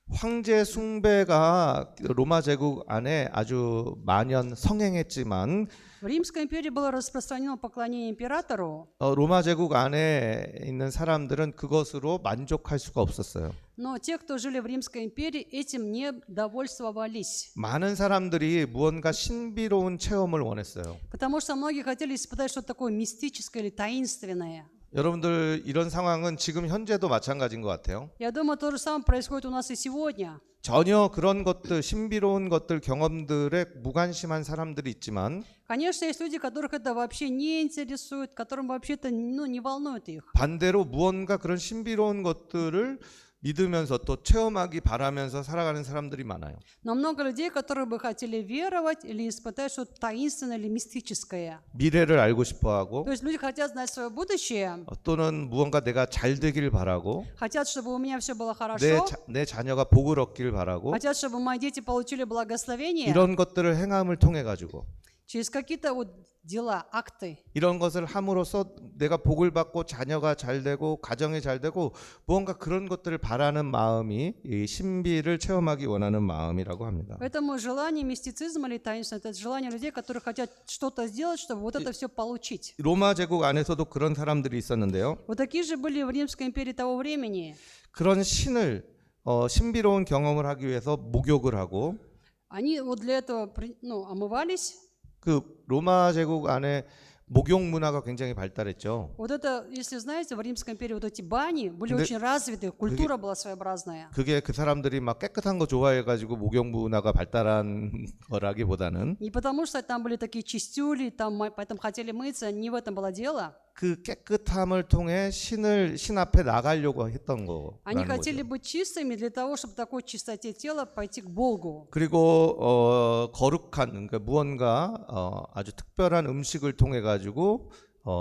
황제 숭배가 로마 제국 안에 아주 만연 성행했지만 В Римской империи было распространено поклонение императору, 로마 제국 안에 있는 사람들은 그것으로 만족할 수가 없었어요. но те, кто жили в Римской империи, этим не довольствовались. 많은 사람들이 무언가 신비로운 체험을 원했어요. Потому что многие хотели испытать что-то такое мистическое или таинственное. 여러분들 이런 상황은 지금 현재도 마찬가지인 것 같아요. Я думаю, то же самое происходит у нас и сегодня. 전혀 그런 것들, 신비로운 것들, 경험들에 무관심한 사람들이 있지만 Конечно, есть люди, которых это вообще не интересует, которым вообще это не волнует их. 반대로 무언가 그런 신비로운 것들을 믿으면서 또 체험하기 바라면서 살아가는 사람들이 많아요. Но много людей, которые бы хотели веровать или испытать что-то таинственное или мистическое. 미래를 알고 싶어하고 То есть люди хотят знать свое будущее, 또는 무언가 내가 잘 되길 바라고 хотят, чтобы у меня все было хорошо, 내 자녀가 복을 얻길 바라고 хотят, чтобы мои дети получили благословение 이런 것들을 행함을 통해 가지고 через какие-то вот дела, акты. 이런 것을 함으로써 내가 복을 받고 자녀가 잘 되고 가정이 잘 되고 무언가 그런 것들을 바라는 마음이 이 신비를 체험하기 원하는 마음이라고 합니다. Поэтому желание мистицизма или таинства – это желание людей, которые хотят что-то сделать, чтобы вот это все получить. 로마 제국 안에서도 그런 사람들이 있었는데요. Вот такие же были в Римской империи того времени. 그런 신을 신비로운 경험을 하기 위해서 목욕을 하고 Они вот для этого омывались. 그 로마 제국 안에 목욕 문화가 굉장히 발달했죠. Вот это, если знаете, в Римской империи вот эти бани были 근데 очень развиты, культура была своеобразная. 그게 그 사람들이 막 깨끗한 거 좋아해가지고 목욕 문화가 발달한 거라기보다는 Не потому, что там были такие чистюли, там поэтому хотели мыться, не в этом было дело. 그 깨끗함을 통해 신 앞에 나가려고 했던 Они 거라는 хотели 거죠. быть чистыми для того, чтобы в такой чистоте тела пойти к Богу. 그리고 거룩한 그러니까 무언가 아주 특별한 음식을 통해 가지고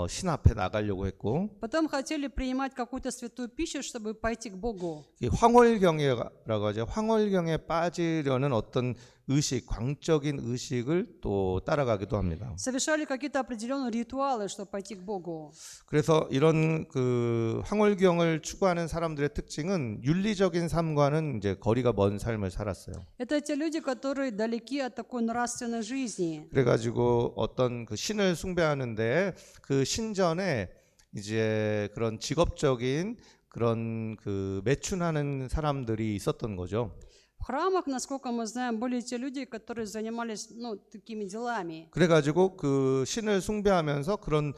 신 앞에 나가려고 했고 Потом хотели принимать какую-то святую пищу, чтобы пойти к Богу. 이 황홀경이라고 하죠. 황홀경에 빠지려는 어떤 의식, 광적인 의식을 또 따라가기도 합니다. Совершали какие-то определенные ритуалы, чтобы пойти к Богу. 그래서 이런 그 황홀경을 추구하는 사람들의 특징은 윤리적인 삶과는 이제 거리가 먼 삶을 살았어요. Это те люди, которые далеки от такой нравственной жизни. 그래가지고 어떤 그 신을 숭배하는데 그 신전에 이제 그런 직업적인 그런 그 매춘하는 사람들이 있었던 거죠. В храмах, насколько мы знаем, были те люди, которые занимались такими делами. 그래가지고 그 신을 숭배하면서 그런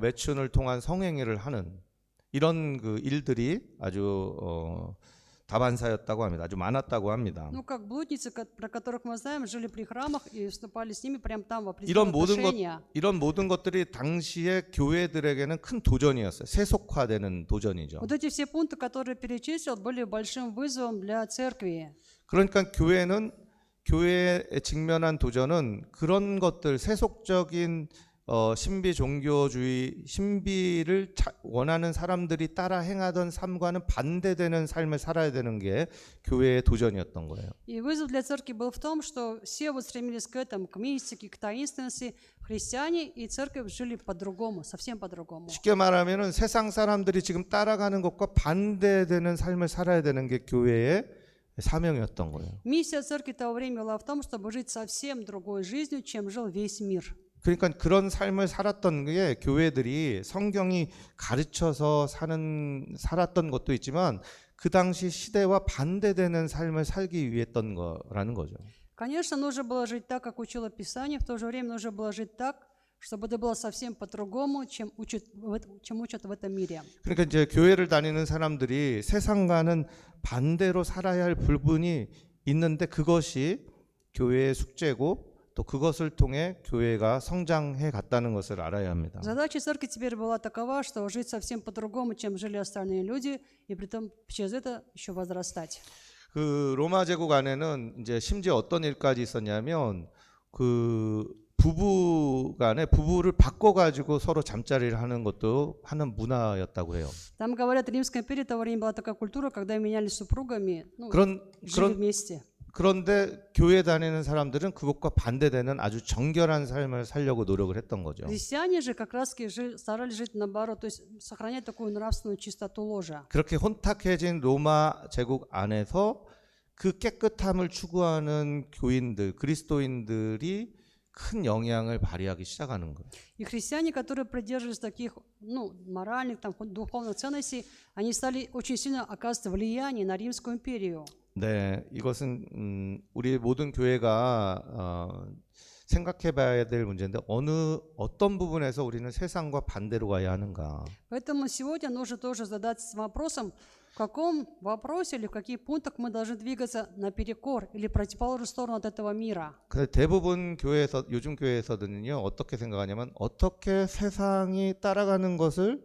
매춘을 통한 성행위를 하는 이런 그 일들이 아주 다반사였다고 합니다. 아주 많았다고 합니다. Как блудницы, про которых мы знаем, жили при храмах и вступали с ними прямо там в 이런 определенные отношения. 이런 모든 것들이 당시에 교회들에게는 큰 도전이었어요. 세속화되는 도전이죠. Вот эти все пункты, которые перечислил, были большим вызовом для церкви. 그러니까 교회에 직면한 도전은 그런 것들 세속적인 신비 종교주의 신비를 원하는 사람들이 따라 행하던 삶과는 반대되는 삶을 살아야 되는 게 교회의 도전이었던 거예요. И вызов для церкви был в том, что все вот стремились к этому, к мистике, к таинственности. Христиане и церковь жили по-другому, совсем по-другому. 쉽게 말하면은 세상 사람들이 지금 따라가는 것과 반대되는 삶을 살아야 되는 게 교회의 사명이었던 거예요. Миссия церкви того времени была в том, чтобы жить совсем другой жизнью, чем жил весь мир. 그러니까 그런 삶을 살았던 게 교회들이 성경이 가르쳐서 살았던 것도 있지만 그 당시 시대와 반대되는 삶을 살기 위했던 거라는 거죠. Конечно, нужно было жить так, как учило Писание, в то же время нужно было жить так, чтобы это было совсем по-другому, чем учат в этом мире. 그러니까 이제 교회를 다니는 사람들이 세상과는 반대로 살아야 할 부분이 있는데 그것이 교회의 숙제고 또 그것을 통해 교회가 성장해 갔다는 것을 알아야 합니다. Задача церкви теперь была такова, что жить совсем по-другому, чем жили остальные люди, и при том через это еще возрастать. 그 로마 제국 안에는 이제 심지어 어떤 일까지 있었냐면 그 부부를 바꿔가지고 서로 잠자리를 하는 것도 하는 문화였다고 해요. Там, говорят, в Римской империи того времени была такая культура, когда менялись супругами, жили вместе. 그런데 교회 다니는 사람들은 그것과 반대되는 아주 정결한 삶을 살려고 노력을 했던 거죠. Христиане же как раз старались жить наоборот, то есть сохранять такую нравственную чистоту ложа. 그렇게 혼탁해진 로마 제국 안에서 그 깨끗함을 추구하는 교인들, 그리스도인들이 큰 영향을 발휘하기 시작하는 거예요. И христиане, которые придерживались таких, моральных, духовных ценностей, они стали очень сильно оказывать влияние на Римскую империю. 네, 이것은 우리 모든 교회가 생각해봐야 될 문제인데 어떤 부분에서 우리는 세상과 반대로 가야 하는가? Поэтому сегодня нужно тоже задаться вопросом, в каком вопросе или в каких пунктах мы должны двигаться наперекор или противоположную сторону от этого мира. 대부분 요즘 교회에서는요 어떻게 생각하냐면 어떻게 세상이 따라가는 것을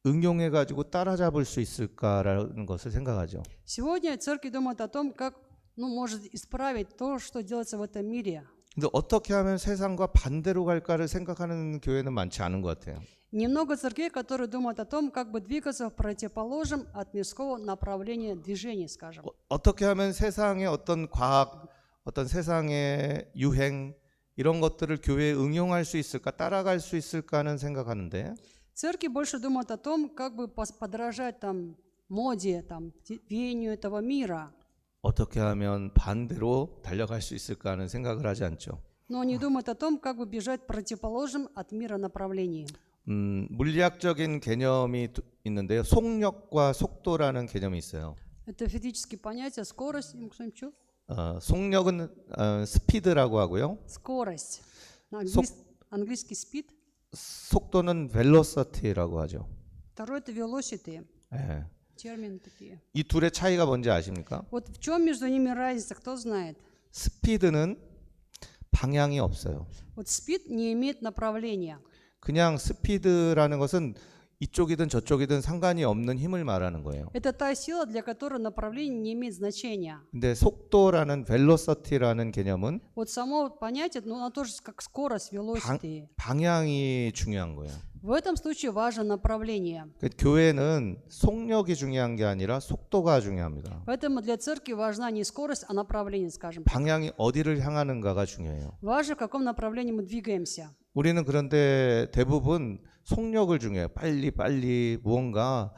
응용해 가지고 따라잡을 수 있을까라는 것을 생각하죠. Сегодня церковь думает о том, как может исправить то, что делается в этом мире. 근데 어떻게 하면 세상과 반대로 갈까를 생각하는 교회는 많지 않은 것 같아요. Немного церквей, которые думают о том, как бы двигаться в противоположном от мирского направления движения, скажем. 어떻게 하면 세상의 어떤 과학, 어떤 세상의 유행 이런 것들을 교회에 응용할 수 있을까, 따라갈 수 있을까는 생각하는데 Церкви больше думают о том, как бы подражать там моде, там веянию этого мира. 어떻게 하면 반대로 달려갈 수 있을까 하는 생각을 하지 않죠. Но не думают о том, как бы бежать противоположным от мира направлении. 물리학적인 개념이 있는데요. 속력과 속도라는 개념이 있어요. Это физические понятия. Скорость, кто-нибудь чё? 속력은 스피드라고 하고요. Скорость. На английский speed. 속도는 velocity라고 하죠. Второй это velocity. 예. Термины такие. 이 둘의 차이가 뭔지 아십니까? Вот в чем между ними разница, кто знает? 스피드는 방향이 없어요. Вот speed не имеет направления. 그냥 스피드라는 것은 이쪽이든 저쪽이든 상관이 없는 힘을 말하는 거예요. Это та сила, для которой направление не имеет значения. 근데 속도라는 velocity라는 개념은 Вот само понятие, оно тоже как скорость, velocity. 방향이 중요한 거예요. В этом случае важно направление. 교회는 속력이 중요한 게 아니라 속도가 중요합니다. Поэтому для церкви важна не скорость, а направление, скажем. 방향이 어디를 향하는가가 중요해요. Важно, в каком направлении мы двигаемся. 우리는 그런데 대부분 속력을 중요해요. 빨리 무언가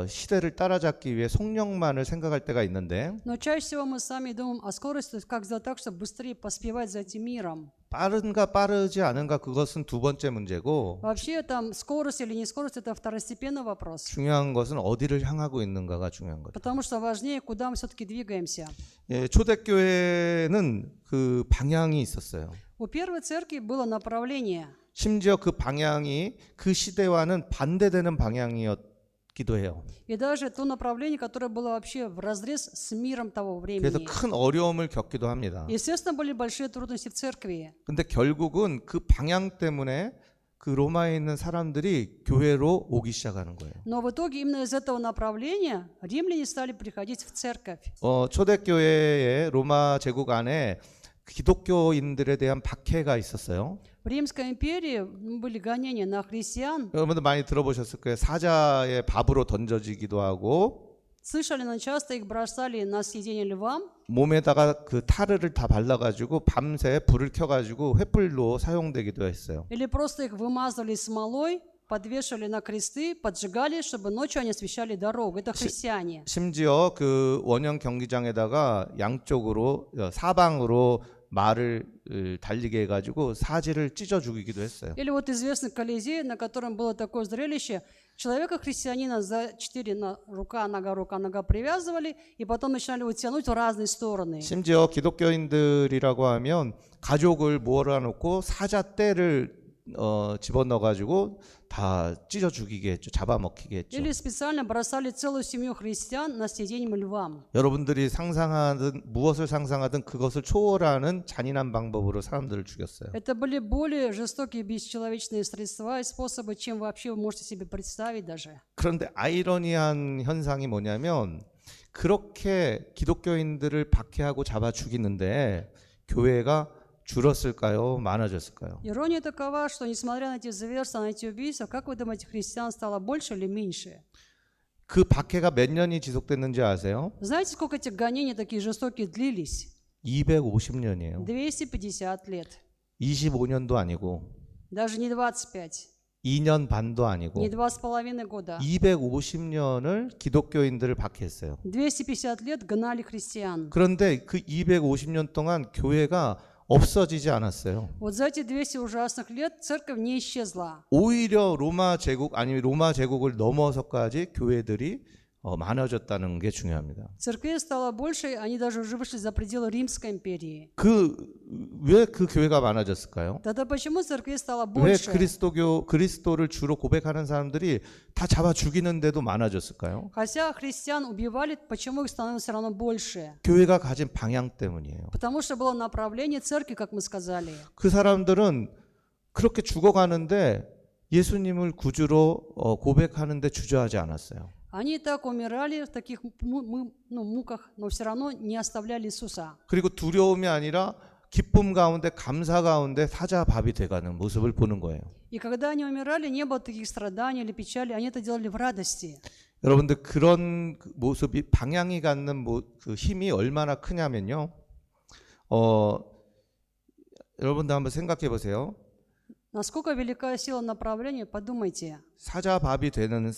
시대를 따라잡기 위해 속력만을 생각할 때가 있는데 Но чаще всего мы сами думаем о скорости, то есть как сделать так, чтобы быстрее поспевать за этим миром. 빠른가 빠르지 않은가 그것은 두 번째 문제고 Вообще там скорость или не скорость это второстепенный вопрос. 중요한 것은 어디를 향하고 있는가가 중요한 거죠. Потому что важнее, куда мы все-таки двигаемся. 예, 초대교회는 그 방향이 있었어요. У первой церкви было направление. 심지어 그 방향이 그 시대와는 반대되는 방향이었기도 해요. И даже то направление, которое было вообще вразрез с миром того 그래서 времени. 큰 어려움을 겪기도 합니다. Естественно, были большие трудности в церкви. 근데 결국은 그 방향 때문에 그 로마에 있는 사람들이 교회로 오기 시작하는 거예요. Но в итоге именно из этого направления римляне стали приходить в церковь. 초대교회의 로마 제국 안에 기독교인들에 대한 박해가 있었어요. В Римской империи были гонения на христиан. 여러분들 많이 들어보셨을 거예요. 사자의 밥으로 던져지기도 하고 Слышали, но часто их бросали на съедение львам. 몸에다가 그 타르를 다 발라가지고 밤새 불을 켜가지고 횃불로 사용되기도 했어요. Или просто их вымазывали смолой, подвешивали на кресты, поджигали, чтобы ночью они освещали дорогу. Это христиане. 심지어 그 원형 경기장에다가 양쪽으로 사방으로 말을 달리게 해가지고 사지를 찢어 죽이기도 했어요. Или вот известный Колизей, на котором было такое зрелище. Человека-христианина за 4 рука, нога привязывали, и потом начинали его тянуть в разные стороны. 심지어 기독교인들이라고 하면 가족을 몰아놓고 사자떼를 집어넣어가지고 다 찢어 죽이게 했죠. 잡아먹히게 했죠. Или специально бросали целую семью христиан на съедение львам. 여러분들이 상상하든 무엇을 상상하든 그것을 초월하는 잔인한 방법으로 사람들을 죽였어요. Это были более жестокие, бесчеловечные средства и способы, чем вообще вы можете себе представить даже. 그런데 아이러니한 현상이 뭐냐면 그렇게 기독교인들을 박해하고 잡아 죽이는데 교회가 줄었을까요? 많아졌을까요? Ирония такова, что несмотря на эти зверства, на эти убийства, как вы думаете, христиан стало больше или меньше? 그 박해가 몇 년이 지속됐는지 아세요? Знаете, сколько этих гонений такие жестокие длились? 250년이에요. 250 лет. 25년도 아니고 Даже не 25, 2년 반도 아니고 не 2,5 года. 250년을 기독교인들을 박해했어요. 250 лет гнали христиан. 그런데 그 250년 동안 교회가 없어지지 않았어요. Вот за эти 200 ужасных лет церковь не исчезла. 오히려 로마 제국 아니면 로마 제국을 넘어서까지 교회들이 많아졌다는 게 중요합니다. Церквей стало больше, они даже уже вышли за пределы Римской империи. 왜 그 교회가 많아졌을까요? Тогда почему церквей стало 왜 больше? 그리스도를 주로 고백하는 사람들이 다 잡아 죽이는데도 많아졌을까요? Хотя христиан убивали, почему их становилось все равно больше? 교회가 가진 방향 때문이에요. Потому что было направление церкви, как мы сказали. 그 사람들은 그렇게 죽어가는데 예수님을 구주로 고백하는데 주저하지 않았어요. Они и так умирали в таких муках, но все равно не оставляли Иисуса. 그리고 두려움이 아니라 기쁨 가운데 감사 가운데 사자밥이 돼가는 모습을 보는 거예요. И когда они умирали, не было таких страданий или печали, они это делали в радости. 여러분들 그런 모습이 방향이 갖는 그 힘이 얼마나 크냐면요. 여러분들 한번 생각해 보세요. Насколько велика сила направления, подумайте. 사자밥이 되는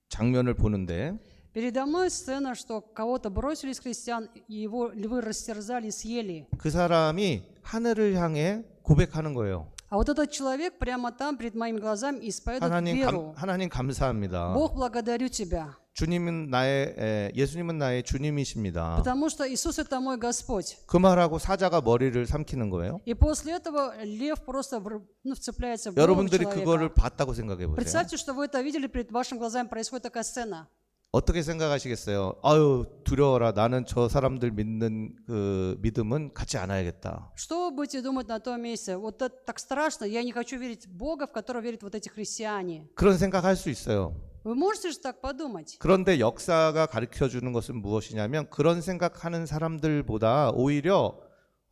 장면을 보는데 Передо мной сцена, что кого-то бросили из христиан, и его львы растерзали и съели. 그 사람이 하늘을 향해 고백하는 거예요. А вот этот человек прямо там, перед моими глазами, исповедует веру. 하나님 감사합니다. Бог, благодарю Тебя, 예수님은 나의 주님이십니다. потому что Иисус — это мой Господь. 그 말하고 사자가 머리를 삼키는 거예요. И после этого лев просто вцепляется в голову 여러분들이 그거를 человека. 봤다고 생각해 보세요. Представьте, что вы это видели, перед вашими глазами происходит такая сцена. 어떻게 생각하시겠어요? 아유 두려워라. 나는 저 사람들 믿는 그 믿음은 갖지 않아야겠다. Что вы будете думать на том месте? Вот это так страшно, я не хочу верить в Бога, в которого верят вот эти христиане. 그런 생각할 수 있어요. Вы можете же так подумать? 그런데 역사가 가르쳐 주는 것은 무엇이냐면 그런 생각하는 사람들보다 오히려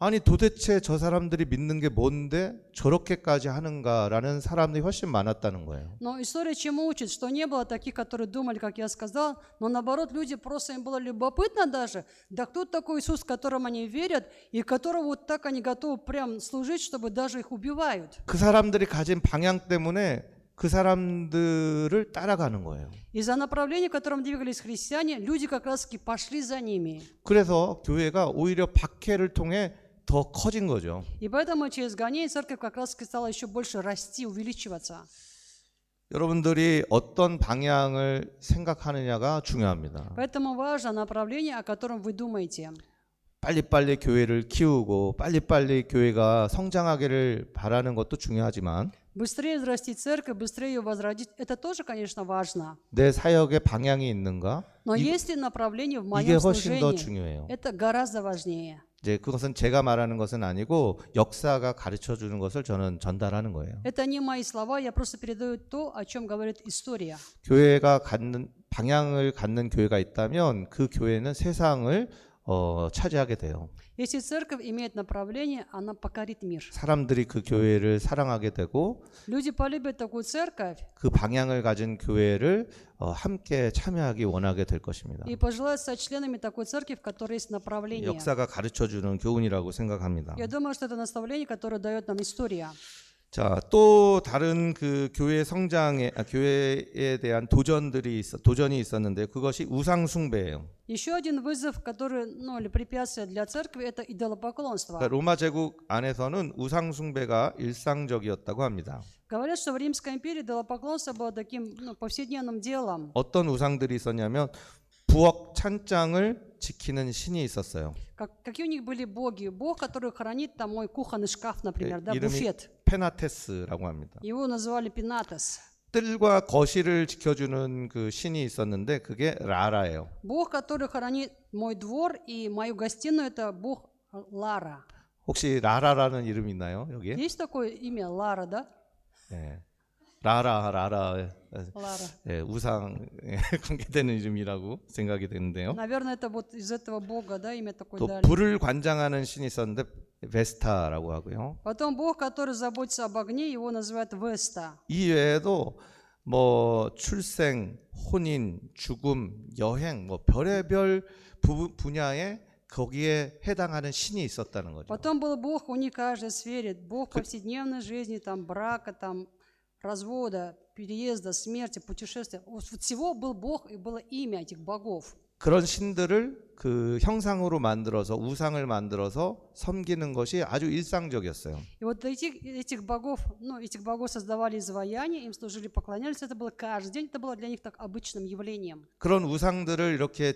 아니 도대체 저 사람들이 믿는 게 뭔데 저렇게까지 하는가라는 사람들이 훨씬 많았다는 거예요. Но история чему учит? Что не было таких, которые думали, как я сказал, но наоборот, люди просто им было любопытно даже. Да кто такой Иисус, в котором они верят, и которого вот так они готовы прям служить, чтобы даже их убивают? 그 사람들이 가진 방향 때문에 그 사람들을 따라가는 거예요. Из-за направления, в котором двигались христиане, люди как раз-таки пошли за ними. 그래서 교회가 오히려 박해를 통해 더 커진 거죠. И поэтому через гонение церковь как раз-таки стала еще больше расти, увеличиваться. 여러분들이 어떤 방향을 생각하느냐가 중요합니다. Поэтому важно направление, о котором вы думаете. 빨리빨리 교회를 키우고 빨리빨리 교회가 성장하기를 바라는 것도 중요하지만 Быстрее взрастить церковь, быстрее ее возродить, это тоже, конечно, важно. 내 사역에 방향이 있는가? Но есть ли направление в 이게 моем 훨씬 더 служении? 중요해요. Это гораздо важнее. 이제 그것은 제가 말하는 것은 아니고 역사가 가르쳐 주는 것을 저는 전달하는 거예요. Это не мои слова, я просто передаю то, о чем говорит история. 교회가 갖는 방향을 갖는 교회가 있다면 그 교회는 세상을 차지하게 돼요. Если церковь имеет направление, она покорит мир. 사람들이 그 교회를 사랑하게 되고 Люди полюбят такую церковь 그 방향을 가진 교회를 함께 참여하기 원하게 될 것입니다. и пожелают стать членами такой церкви, в которой есть направление. 역사가 가르쳐 주는 교훈이라고 생각합니다. Я думаю, что это наставление, которое дает нам история. 자, 또 다른 그 교회 교회에 대한 도전이 있었는데 그것이 우상 숭배예요. Еще один вызов, который, или препятствие для церкви, это идолопоклонство. 그러니까 로마 제국 안에서는 우상 숭배가 일상적이었다고 합니다. Говорят, что в Римской империи идолопоклонство было таким повседневным делом. 어떤 우상들이 있었냐면 부엌 찬장을 지키는 신이 있었어요. Какие у них были боги? Бог, который хранит там мой кухонный шкаф, например, да, 이름이 буфет. 페나테스라고 합니다. Его называли Пенатес. 뜰과 거실을 지켜주는 그 신이 있었는데 그게 라라예요. Бог, который хранит мой двор и мою гостиную, это Бог Лара. 혹시 라라라는 이름 있나요 여기에? Есть такое имя Лара, да? 네. 라라 Лара. 예, 우상에 관계되는 이름이라고 생각이 되는데요. Наверное, это вот из этого Бога, да, имя такое 또 дали. 불을 관장하는 신이 있었는데 베스타라고 하고요. Потом Бог, который заботится об огне, его называют Веста. 이 외에도 뭐 출생, 혼인, 죽음, 여행, 뭐 별의별 분야에 거기에 해당하는 신이 있었다는 거죠. Потом был Бог у них в каждой сфере. Бог повседневной жизни, там брака, там развода, переезда, смерти, путешествия. Вот всего был Бог и было имя этих богов. 그런 신들을 그 형상으로 만들어서 우상을 만들어서 섬기는 것이 아주 일상적이었어요. И вот этих богов создавали изваяния, им служили, поклонялись. Это было каждый день, это было для них так обычным явлением. 그런 우상들을 이렇게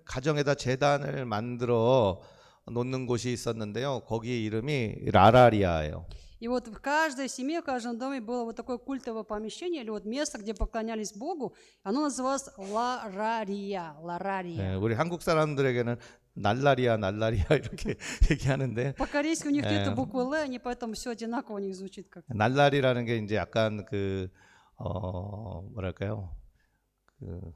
가정에다 제단을 만들어 놓는 곳이 있었는데요. 거기 이름이 라라리아예요. И вот в каждой семье, в каждом доме было вот такое культовое помещение или вот место, где поклонялись Богу. Оно называлось Ларария. 네, 우리 한국 사람들에게는 날라리야 날라리야 이렇게 얘기하는데 По-корейски у них нет Эм. буквы Л, они поэтому все одинаково у них звучит как. 날라리라는 게 이제 약간 그 뭐랄까요? 그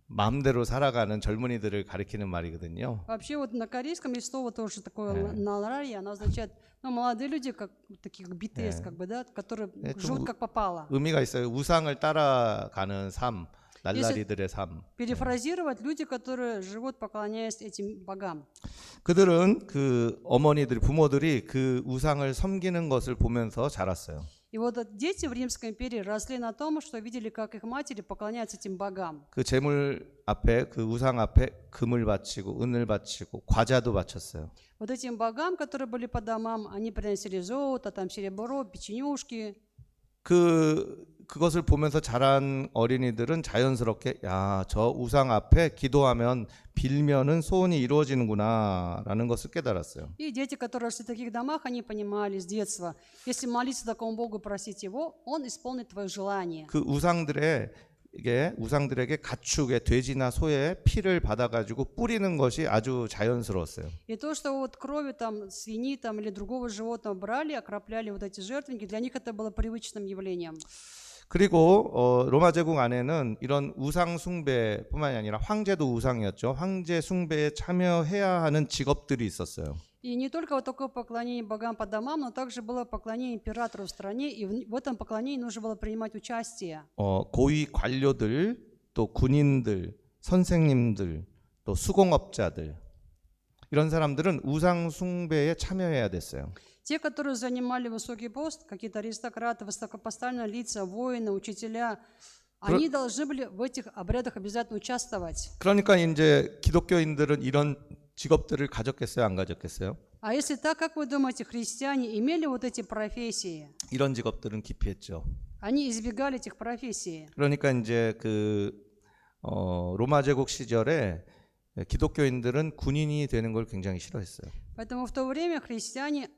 마음대로 살아가는 젊은이들을 가리키는 말이거든요. Вообще вот на корейском есть слово тоже такое налари, оно означает, ну, молодые люди, как такие как BTS, как бы, да, которые 좀 живут как попало. 의미가 있어요. 우상을 따라가는 삶, 날라리들의 삶. Перефразировать люди, которые живут, поклоняясь этим богам. 그들은 그 어머니들, 부모들이 그 우상을 섬기는 것을 보면서 자랐어요. И вот дети в Римской империи росли на том, что видели, как их матери поклоняются этим богам. 그 제물 앞에, 그 우상 앞에 금을 바치고 은을 바치고 과자도 바쳤어요. Вот этим богам, которые были по домам, они приносили золото, там серебро, печенюшки. 그것을 보면서 자란 어린이들은 자연스럽게 야, 저 우상 앞에 기도하면 빌면은 소원이 이루어지는구나라는 것을 깨달았어요. И дети, которые росли в таких домах, они понимали с детства, если молиться такому Богу, просить Его, Он исполнит твое желание. 그 우상들에게 가축의 돼지나 소의 피를 받아가지고 뿌리는 것이 아주 자연스러웠어요. И то, что вот крови там свиньи там, или другого животного брали, окропляли вот эти жертвенники, для них это было привычным явлением. 그리고 로마 제국 안에는 이런 우상 숭배뿐만이 아니라 황제도 우상이었죠. 황제 숭배에 참여해야 하는 직업들이 있었어요. И не только вот такое поклонение богам по домам, но также было поклонение императору в стране, и в этом поклонении нужно было принимать участие. 고위 관료들, 또 군인들, 선생님들, 또 수공업자들 이런 사람들은 우상 숭배에 참여해야 됐어요. Те, которые занимали высокий пост, какие-то аристократы, высокопоставленные лица, воины, учителя, они должны были в этих обрядах обязательно участвовать. 그러니까 이제 기독교인들은 이런 직업들을 가졌겠어요, 안 가졌겠어요? А если так, как вы думаете, христиане имели вот эти профессии? 이런 직업들은 기피했죠. Они избегали этих профессий. 그러니까 이제 로마 제국 시절에 기독교인들은 군인이 되는 걸 굉장히 싫어했어요. Поэтому в то время христиане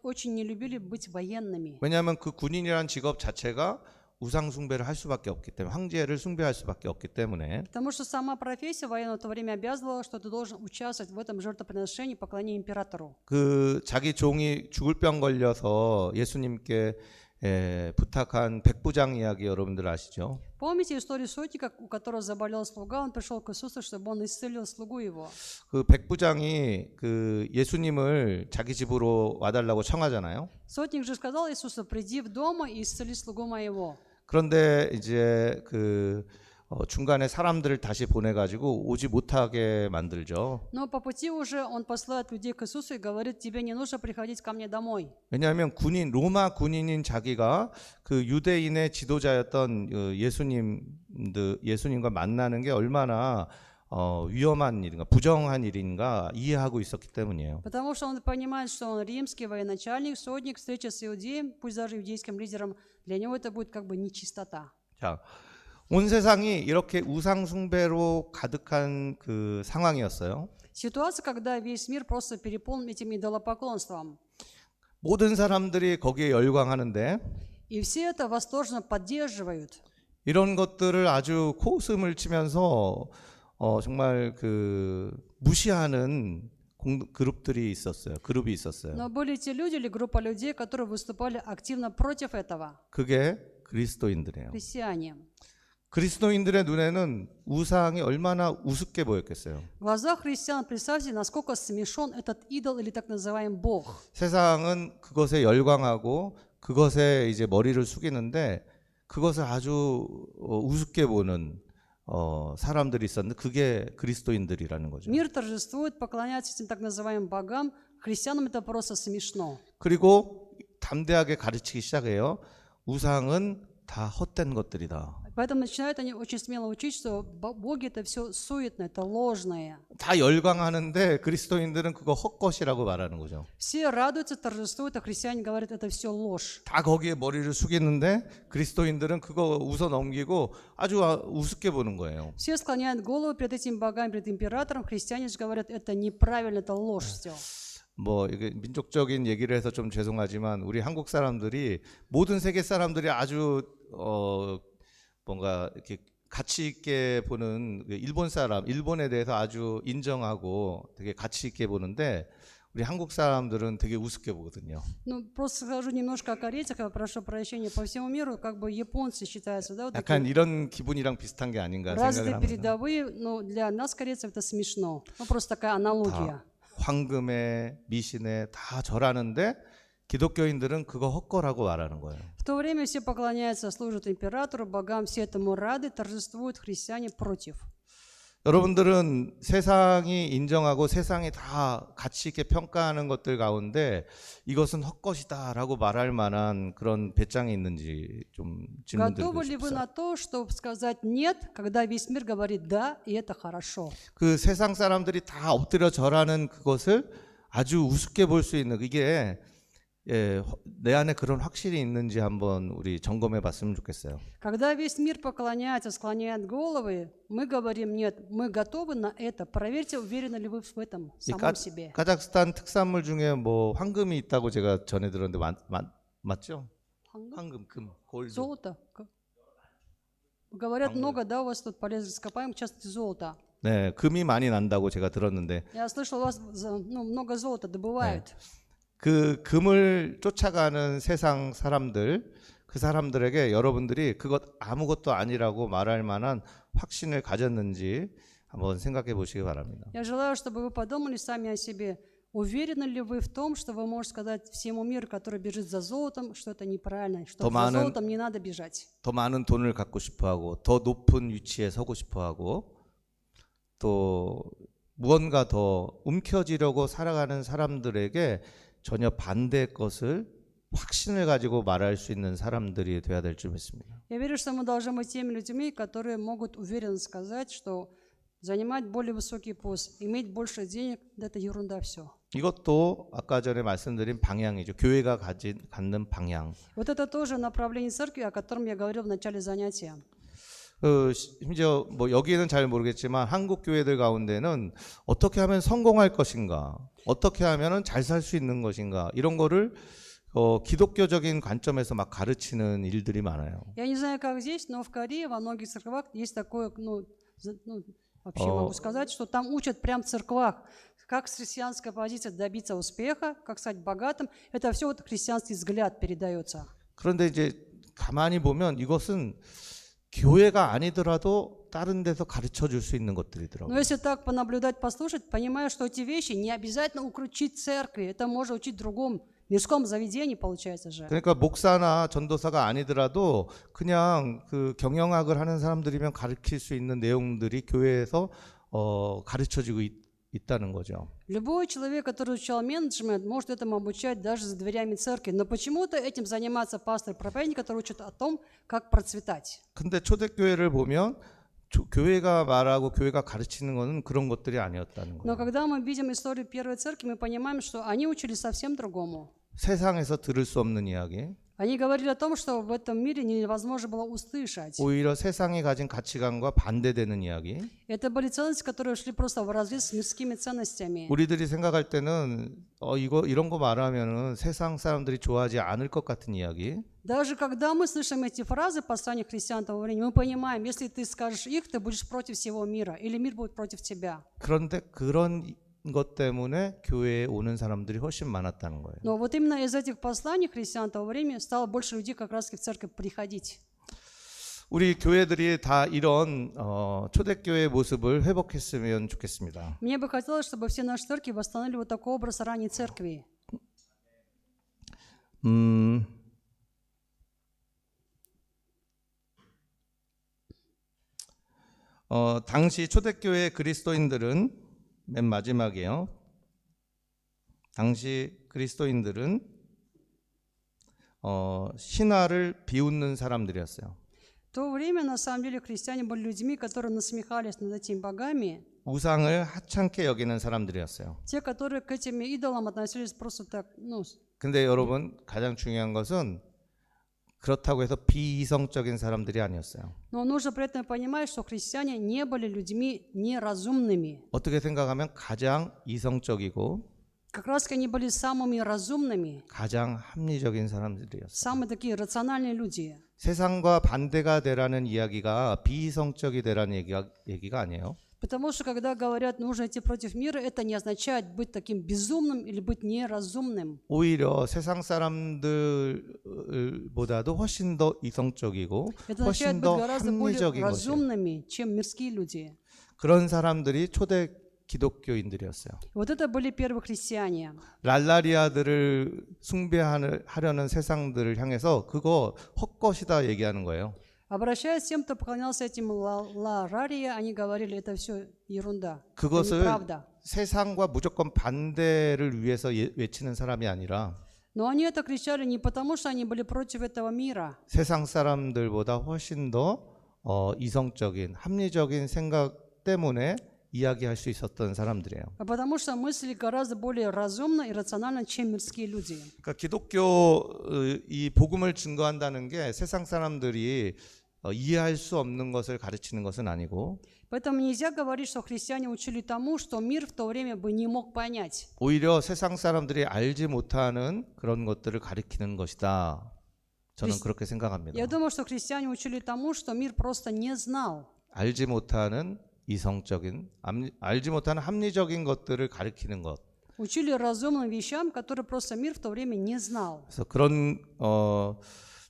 очень не любили быть военными. 왜냐하면 그 군인이라는 직업 자체가 우상 숭배를 할 수밖에 없기 때문에 황제를 숭배할 수밖에 없기 때문에 Потому что сама профессия военного в то время обязывала, что ты должен участвовать в этом жертвоприношении, поклонении императору. 그 자기 종이 죽을 병 걸려서 예수님께 부탁한 백부장 이야기 여러분들 아시죠? Помните историю сотника, у которого заболел слуга, он пришел к Иисусу, чтобы он исцелил слугу его. 그 백부장이 그 예수님을 자기 집으로 와달라고 청하잖아요. Сотник же сказал Иисусу: приди в дом и исцели слугу моего. 그런데 이제 중간에 사람들을 다시 보내가지고 오지 못하게 만들죠. Но по пути уже он посылает людей к Иисусу и говорит: тебе не нужно приходить ко мне домой. 왜냐하면 로마 군인인 자기가 그 유대인의 지도자였던 예수님과 만나는 게 얼마나 위험한 일인가, 부정한 일인가 이해하고 있었기 때문이에요. Потому что он понимает, что он римский военачальник, сотник, встреча с иудеем, пусть даже иудейским лидером, для него это будет как бы нечистота. 자, 온 세상이 이렇게 우상 숭배로 가득한 그 상황이었어요. Ситуация, когда весь мир просто переполнен этим идолопоклонством. 모든 사람들이 거기에 열광하는데 И все это восторженно поддерживают. 이런 것들을 아주 코웃음을 치면서 정말 무시하는 그룹이 있었어요. Но были те люди или группа людей, которые выступали активно против этого. 그게 그리스도인들이에요. Христиане. 그리스도인들의 눈에는 우상이 얼마나 우습게 보였겠어요. В глазах христиан, представьте, насколько смешон этот идол или так называемый Бог. 세상은 그것에 열광하고 그것에 이제 머리를 숙이는데 그것을 아주 우습게 보는 사람들이 있었는데 그게 그리스도인들이라는 거죠. Мир торжествует, поклоняется этим так называемым богам. Христианам это просто смешно. 그리고 담대하게 가르치기 시작해요. 우상은 다 헛된 것들이다. Поэтому начинают они очень смело учить, что боги это все суетное, это ложное. 다 열광하는데 그리스도인들은 그거 헛것이라고 말하는 거죠. Все радуются, торжествуют, а христиане говорят, это все ложь. 다 거기에 머리를 숙이는데 그리스도인들은 그거 웃어 넘기고 아주 우습게 보는 거예요. Все склоняют голову перед этим богами, перед императором. Христиане же говорят, это неправильно, это ложь все. 이게 민족적인 얘기를 해서 좀 죄송하지만 우리 한국 사람들이 모든 세계 사람들이 아주 뭔가 이렇게 가치 있게 보는 일본 사람, 일본에 대해서 아주 인정하고 되게 가치 있게 보는데 우리 한국 사람들은 되게 우습게 보거든요. Ну, просто скажу немножко о корейцах, я прошу прощения. По всему миру, как бы японцы считаются, да, вот 약간 такие 이런 기분이랑 비슷한 게 아닌가 생각을 развитые, 합니다. передовые, но для нас, корейцев, это смешно. Ну, просто такая аналогия. 다 황금에 미신에 다 절하는데 기독교인들은 그거 헛거라고 말하는 거예요. В то время все поклоняются, служат императору, богам, все этому рады, торжествуют, христиане против. 여러분들은 세상이 인정하고 세상이 다 가치 있게 평가하는 것들 가운데 이것은 헛것이다라고 말할 만한 그런 배짱이 있는지 좀 질문드리고 Готовы ли вы 싶어요. на то, чтобы сказать «нет», когда весь мир говорит «да», и это хорошо? 그 세상 사람들이 다 엎드려 절하는 그것을 아주 우습게 볼 수 있는 이게 내 안에 그런 확실히 있는지 한번 우리 점검해 봤으면 좋겠어요. Когда весь мир поклоняется, склоняет головы, мы говорим «нет», мы готовы на это. Проверьте, уверены ли вы в этом 이 самом себе. 카자흐스탄 특산물 중에 뭐 황금이 있다고 제가 전해 들었는데 맞죠? 황금, 금, 골드. Золото. Говорят, много, да, у вас тут полезных ископаемых, часто золото. 네, 금이 많이 난다고 제가 들었는데 Я слышал, у вас много золота добывают. 그 금을 쫓아가는 세상 사람들, 그 사람들에게 여러분들이 그것 아무것도 아니라고 말할 만한 확신을 가졌는지 한번 생각해 보시기 바랍니다. Я желаю, чтобы вы подумали сами о себе. Уверены ли вы в том, что вы можете сказать всему миру, который бежит за золотом, что это неправильно, что за золотом не надо бежать? 더 많은 돈을 갖고 싶어하고 더 높은 위치에 서고 싶어하고 또 무언가 더 움켜쥐려고 살아가는 사람들에게 전혀 반대의 것을 확신을 가지고 말할 수 있는 사람들이 돼야 될 줄 믿습니다. Я верю, что мы должны быть теми людьми, которые могут уверенно сказать, что занимать более высокий пост, иметь больше денег, да это ерунда все. 이것도 아까 전에 말씀드린 방향이죠. 교회가 갖는 방향. Вот это тоже направление церкви, о котором я говорил в начале занятия. 심지어 뭐 여기에는 잘 모르겠지만 한국 교회들 가운데는 어떻게 하면 성공할 것인가, 어떻게 하면은 잘 살 수 있는 것인가 이런 거를 기독교적인 관점에서 막 가르치는 일들이 많아요. Я не знаю, как здесь, но в Корее во многих церквах есть такое, вообще могу сказать, что там учат прям в церквах, как с христианской позиции добиться успеха, как стать богатым. Это все вот христианский взгляд передается. 그런데 이제 가만히 보면 이것은 교회가 아니더라도 다른 데서 가르쳐 줄 수 있는 Но 것들이더라고요. если так понаблюдать, послушать, понимаю, что эти вещи не обязательно учить церкви, это можно учить в другом мирском заведении, получается же. 그러니까 목사나 전도사가 아니더라도 그냥 그 경영학을 하는 사람들이면 가르칠 수 있는 내용들이 교회에서 가르쳐지고 있다는 거죠. Любой человек, который изучал менеджмент, может этому обучать даже за дверями церкви. Но почему-то этим занимается пастор-проповедник, который учит о том, как процветать. 근데 초대교회를 보면 교회가 말하고 교회가 가르치는 거는 그런 것들이 아니었다는 Но 거예요. когда мы видим историю первой церкви, мы понимаем, что они учили совсем другому. 세상에서 들을 수 없는 이야기, Они говорили о том, что в этом мире невозможно было услышать. 오히려 세상이 가진 가치관과 반대되는 이야기. Это были ценности, которые шли просто вразрез с мирскими ценностями. 우리들이 생각할 때는 이런 거 말하면은 세상 사람들이 좋아하지 않을 것 같은 이야기. Даже когда мы слышим эти фразы послания христиан того времени, мы понимаем, если ты скажешь их, ты будешь против всего мира, или мир будет против тебя. 그런데 그런 것 때문에 교회에 오는 사람들이 훨씬 많았다는 거예요. Но вот именно из этих посланий христиан того времени стало больше людей как раз в церковь приходить. 우리 교회들이 다 이런 초대교회의 모습을 회복했으면 좋겠습니다. Мне бы хотелось, чтобы все наши церкви восстановили вот такой образ ранней церкви. 당시 초대교회 그리스도인들은 맨 마지막이에요. 당시 그리스도인들은 신화를 비웃는 사람들이었어요. В то время, на самом деле, христиане были людьми, которые насмехались над этими богами, 우상을 하찮게 여기는 사람들이었어요. те, которые к этим идолам относились просто так, 근데 여러분 가장 중요한 것은 그렇다고 해서 비이성적인 사람들이 아니었어요. Но нужно при этом понимать, что христиане не были людьми неразумными. 어떻게 생각하면 가장 이성적이고 Как раз они были самыми разумными, 가장 합리적인 사람들이었어요. самые такие рациональные люди. 세상과 반대가 되라는 이야기가 비이성적이 되라는 얘기가 아니에요. Потому что когда говорят, нужно идти против мира, это не означает быть таким безумным или быть неразумным. 오히려 세상 사람들보다도 훨씬 더 이성적이고 Это означает 훨씬 быть 더 гораздо более 합리적인 것이에요. разумными, чем мирские люди. 그런 사람들이 초대 기독교인들이었어요. Вот это были первые христиане. 랄라리아들을 숭배하려는 세상들을 향해서 그거 헛것이다 얘기하는 거예요. Обращаясь к тем, кто поклонялся этим Ларарии, они говорили, это все ерунда, это 그것을 неправда. 세상과 무조건 반대를 위해서 외치는 사람이 아니라 Но они это кричали не потому, что они были против этого мира, 세상 사람들보다 훨씬 더 이성적인 합리적인 생각 때문에 이야기할 수 있었던 사람들이에요. а потому что мыслили гораздо более разумно и рационально, чем мирские люди. 그러니까 기독교 이 복음을 증거한다는 게 세상 사람들이 이해할 수 없는 것을 가르치는 것은 아니고 Поэтому нельзя говорить, что христиане учили тому, что мир в то время бы не мог понять. 오히려 세상 사람들이 알지 못하는 그런 것들을 가르치는 것이다. 저는 그렇게 생각합니다. Я думаю, что христиане учили тому, что мир просто не знал. 알지 못하는 이성적인, 알지 못하는 합리적인 것들을 가르치는 것. Учили разумным вещам, которые просто мир в то время не знал. 그래서 그런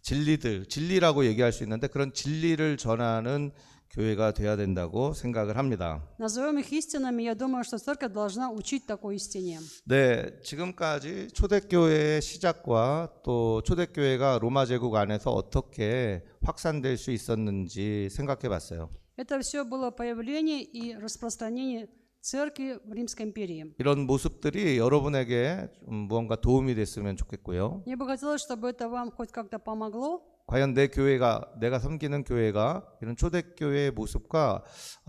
진리라고 얘기할 수 있는데 그런 진리를 전하는 교회가 돼야 된다고 생각을 합니다. Назовем их истинами, я думаю, что церковь должна учить такой истине. 네, 지금까지 초대교회의 시작과 또 초대교회가 로마 제국 안에서 어떻게 확산될 수 있었는지 생각해 봤어요. Это все было появление и распространение церкви в Римской империи. 이런 모습들이 여러분에게 무언가 도움이 됐으면 좋겠고요. Мне бы хотелось, чтобы это вам хоть как-то помогло. 과연 내가 섬기는 교회가 이런 초대교회의 모습과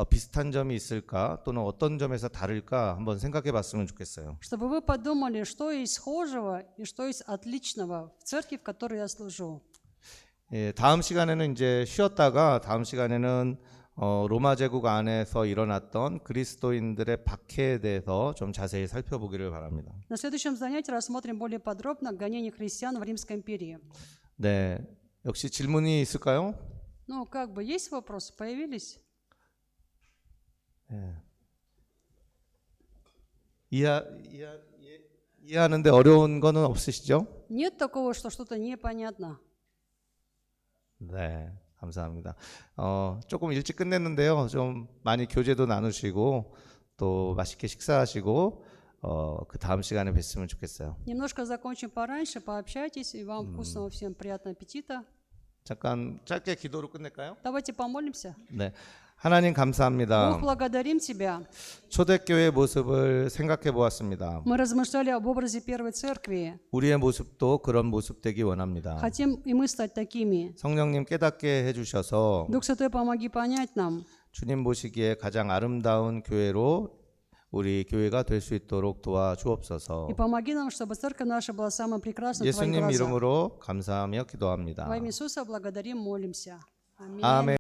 비슷한 점이 있을까 또는 어떤 점에서 다를까 한번 생각해 봤으면 좋겠어요. Чтобы вы подумали, что есть схожего и что есть отличного в церкви, в которой я служу. 예, 다음 시간에는 이제 쉬었다가 다음 시간에는 로마 제국 안에서 일어났던 그리스도인들의 박해에 대해서 좀 자세히 살펴보기를 바랍니다. На следующем занятии рассмотрим более подробно гонение христиан в Римской империи. 네, 역시 질문이 있을까요? Ну, как бы, есть вопросы? Появились? 예. 이해하는데 어려운 거는 없으시죠? Нет такого, что что-то непонятно. 네, 감사합니다. 조금 일찍 끝냈는데요. 좀 많이 교제도 나누시고 또 맛있게 식사하시고 그 다음 시간에 뵀으면 좋겠어요. Немножко закончим пораньше, пообщайтесь, и вам вкусного всем приятного аппетита. 잠깐 짧게 기도로 끝낼까요? Давайте помолимся. 네, 하나님 감사합니다. Бог, благодарим Тебя. 초대교회의 모습을 생각해 보았습니다. Мы размышляли об образе первой церкви. 우리의 모습도 그런 모습 되기 원합니다. Хотим и мы стать такими. 성령님 깨닫게 해주셔서 Дух Святой, помоги понять нам, 주님 보시기에 가장 아름다운 교회로 우리 교회가 될 수 있도록 도와주옵소서. и помоги нам, чтобы церковь наша была самой прекрасной в Твоих 예수님 глазах. 이름으로 감사하며 기도합니다. Во имя Иисуса благодарим, молимся. Аминь. 아멘.